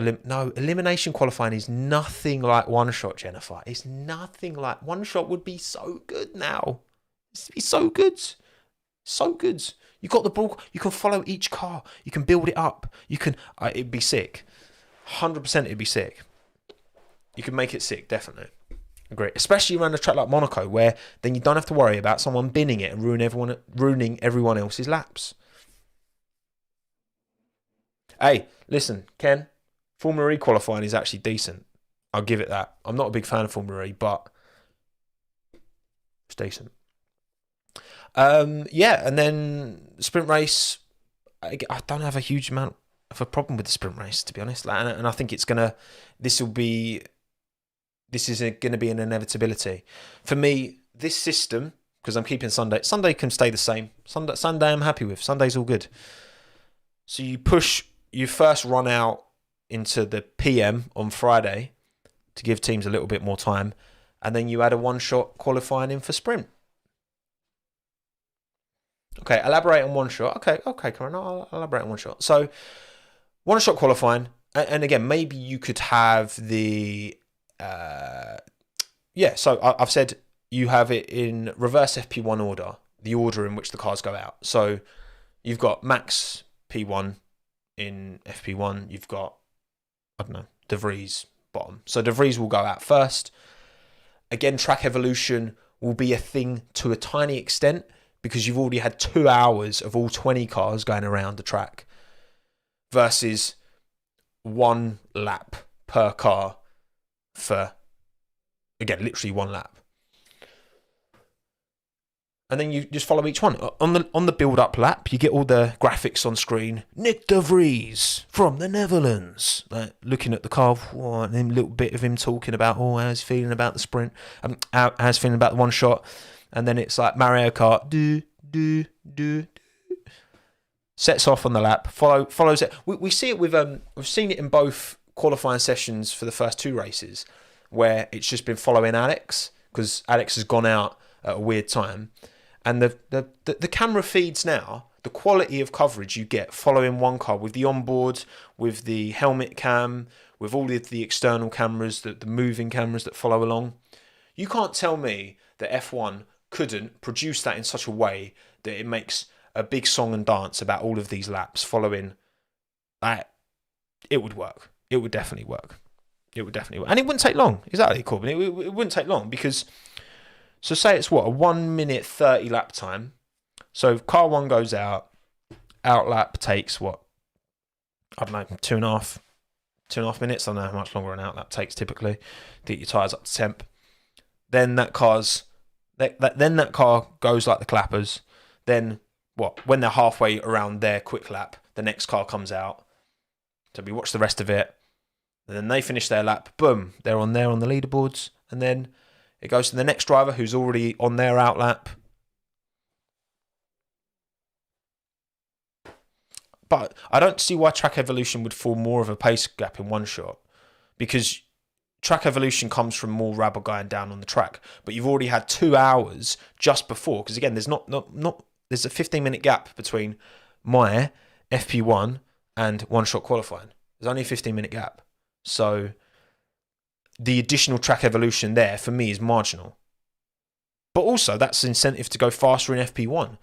Elimination qualifying is nothing like one shot, Jennifer. It's nothing like one shot. Would be so good now. It's so good. So good. You got the ball. You can follow each car. You can build it up. You can. It'd be sick. 100% it'd be sick. You can make it sick, definitely. Agree. Especially around a track like Monaco, where then you don't have to worry about someone binning it and ruining everyone else's laps. Hey, listen, Ken, Formula E qualifying is actually decent. I'll give it that. I'm not a big fan of Formula E, but it's decent. And then sprint race, I don't have a huge amount of a problem with the sprint race, to be honest. And I think this is going to be an inevitability. For me, this system, because I'm keeping Sunday can stay the same. Sunday I'm happy with. Sunday's all good. So you first run out into the PM on Friday to give teams a little bit more time, and then you add a one-shot qualifying in for sprint. Okay, elaborate on one shot. Okay, Karen, I'll elaborate on one shot. So, one-shot qualifying, and again, maybe you could have the... so I've said you have it in reverse FP1 order, the order in which the cars go out. So, you've got Max P1 in FP1, you've got, De Vries bottom. So De Vries will go out first. Again, track evolution will be a thing to a tiny extent because you've already had 2 hours of all 20 cars going around the track versus 1 lap per car for, again, literally 1 lap. And then you just follow each one. On the build-up lap, you get all the graphics on screen. Nick De Vries from the Netherlands. Looking at the car, and then a little bit of him talking about, how he's feeling about the sprint, how he's feeling about the one shot. And then it's like Mario Kart. Do. Sets off on the lap, follows it. We see it with, we've seen it in both qualifying sessions for the first 2 races, where it's just been following Alex, because Alex has gone out at a weird time. And the camera feeds now, the quality of coverage you get following one car with the onboard, with the helmet cam, with all of the external cameras, the moving cameras that follow along. You can't tell me that F1 couldn't produce that in such a way that it makes a big song and dance about all of these laps following. It would work. It would definitely work. It would definitely work. And it wouldn't take long. Exactly, Corbin. It wouldn't take long because... So say it's a 1 minute 30 lap time. So car 1 goes out lap takes 2.5 minutes. I don't know how much longer an out lap takes typically to get your tyres up to temp. Then that car goes like the clappers. Then when they're halfway around their quick lap, the next car comes out. So we watch the rest of it. And then they finish their lap. Boom, they're on there on the leaderboards, and then it goes to the next driver who's already on their out lap. But I don't see why track evolution would fall more of a pace gap in one shot, because track evolution comes from more rabble going down on the track. But you've already had 2 hours just before, because again, there's there's a 15-minute gap between my FP1 and one shot qualifying. There's only a 15-minute gap. So the additional track evolution there for me is marginal. But also, that's incentive to go faster in FP1.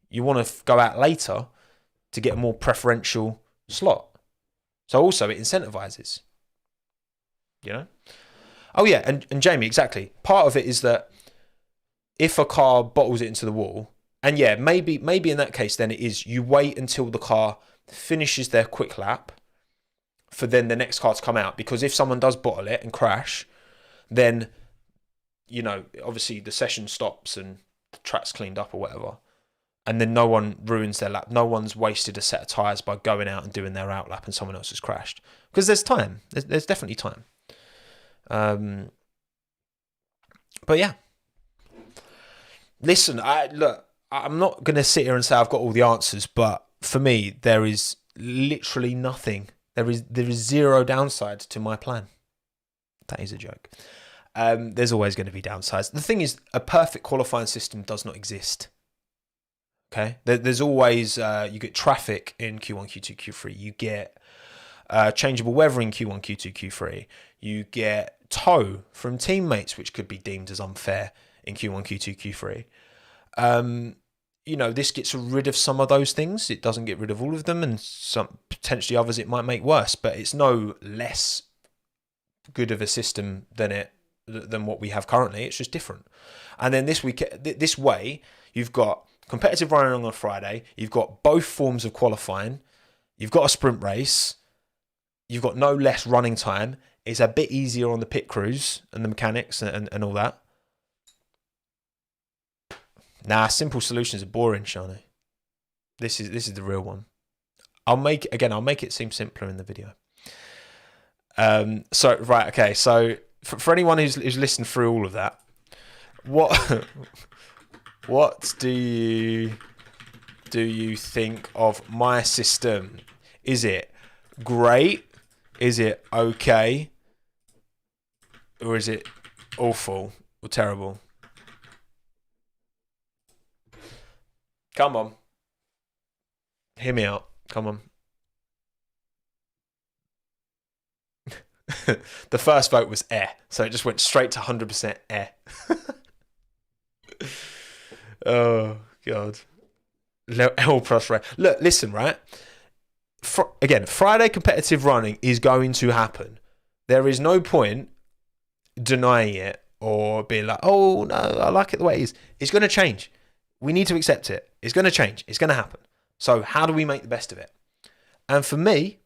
You want to go out later to get a more preferential slot. So also, it incentivizes. You know? Oh, yeah, and Jamie, exactly. Part of it is that if a car bottles it into the wall, and yeah, maybe in that case, then it is you wait until the car finishes their quick lap for then the next car to come out. Because if someone does bottle it and crash, then, you know, obviously the session stops and the track's cleaned up or whatever. And then no one ruins their lap. No one's wasted a set of tyres by going out and doing their out lap and someone else has crashed. Because there's time. There's definitely time. But yeah. Listen, I'm not going to sit here and say I've got all the answers, but for me, there is literally nothing. There is zero downside to my plan. That is a joke. There's always going to be downsides. The thing is, a perfect qualifying system does not exist. Okay? There's always, you get traffic in Q1, Q2, Q3. You get changeable weather in Q1, Q2, Q3. You get tow from teammates, which could be deemed as unfair in Q1, Q2, Q3. You know, this gets rid of some of those things. It doesn't get rid of all of them, and some potentially others it might make worse, but it's no less good of a system than what we have currently. It's just different. And then this way, you've got competitive running on a Friday, you've got both forms of qualifying, you've got a sprint race, you've got no less running time. It's a bit easier on the pit crews and the mechanics and all that. Nah, simple solutions are boring, Shani. This is the real one. I'll make it seem simpler in the video. So for anyone who's listened through all of that, what do you think of my system? Is it great? Is it okay? Or is it awful or terrible? Come on. Hear me out. Come on. The first vote was so it just went straight to 100% Oh, God. L plus Ray. Look, listen, right? Again, Friday competitive running is going to happen. There is no point denying it or being like, oh, no, I like it the way it is. It's going to change. We need to accept it. It's going to change. It's going to happen. So how do we make the best of it? And for me,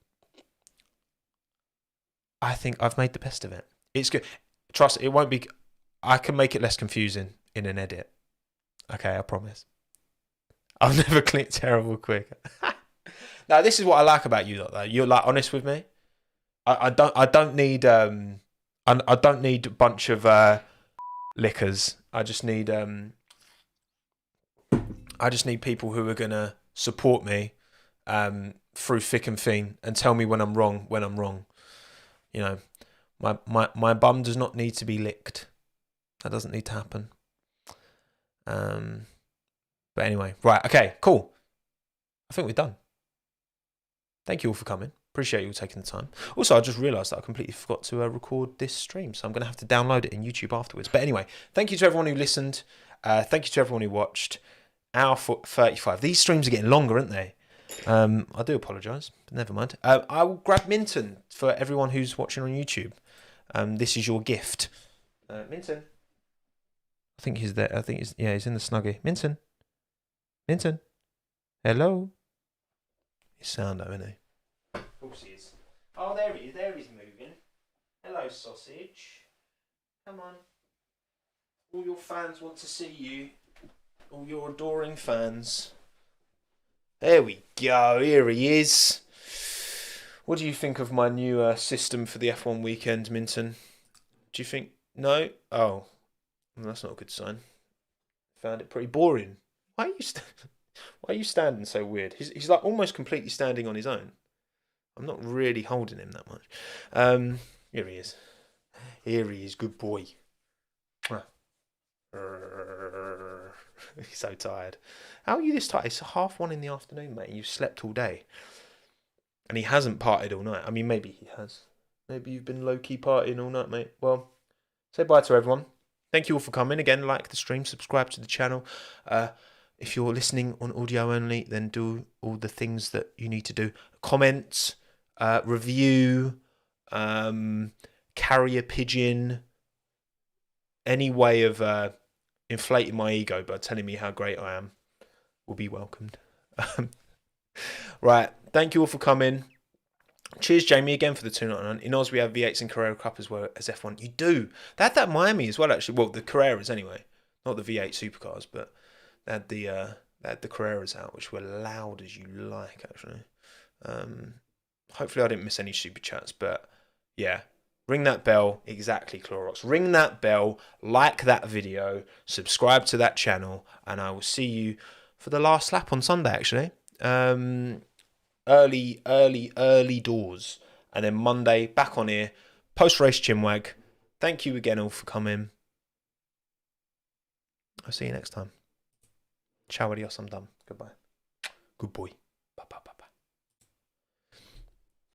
I think I've made the best of it. It's good. Trust it won't be. I can make it less confusing in an edit. Okay, I promise. I'll never click terrible quick. Now, this is what I like about you, though. You're like honest with me. I don't need a bunch of lickers. I just need people who are gonna support me through thick and thin and tell me when I'm wrong. You know, my bum does not need to be licked. That doesn't need to happen. But anyway, right, okay, cool. I think we're done. Thank you all for coming. Appreciate you all taking the time. Also, I just realised that I completely forgot to record this stream, so I'm going to have to download it in YouTube afterwards. But anyway, thank you to everyone who listened. Thank you to everyone who watched. Hour 35. These streams are getting longer, aren't they? I do apologise, but never mind. I will grab Minton for everyone who's watching on YouTube. This is your gift. Minton. I think he's there. He's in the Snuggie. Minton. Hello. He's sound though, isn't he? Of course he is. Oh, there he is. There he's moving. Hello, sausage. Come on. All your fans want to see you. All your adoring fans. There we go. Here he is. What do you think of my new system for the F1 weekend, Minton? Do you think... No? Oh. Well, that's not a good sign. Found it pretty boring. Why are you standing so weird? He's like almost completely standing on his own. I'm not really holding him that much. Here he is. Here he is. Good boy. He's so tired. How are you this tired? It's 1:30 in the afternoon, mate. You've slept all day. And he hasn't partied all night. I mean, maybe he has. Maybe you've been low-key partying all night, mate. Well, say bye to everyone. thank you all for coming. Again, like the stream, subscribe to the channel. If you're listening on audio only, then do all the things that you need to do. Comment, review, carrier pigeon, any way of inflating my ego by telling me how great I am will be welcomed. Right, thank you all for coming. Cheers, Jamie, again for the 299. In Oz, we have V8s and Carrera Cup as well as F1. You do. They had that in Miami as well, actually. Well, the Carreras anyway, not the V8 supercars, but they had the Carreras out, which were loud as you like, actually. Hopefully, I didn't miss any super chats, but yeah. Ring that bell, exactly, Clorox. Ring that bell, like that video, subscribe to that channel, and I will see you for the last lap on Sunday, actually. Early doors. And then Monday, back on here, post-race Chinwag. Thank you again all for coming. I'll see you next time. Ciao, adios, I'm done. Goodbye. Good boy. Bye, bye, bye.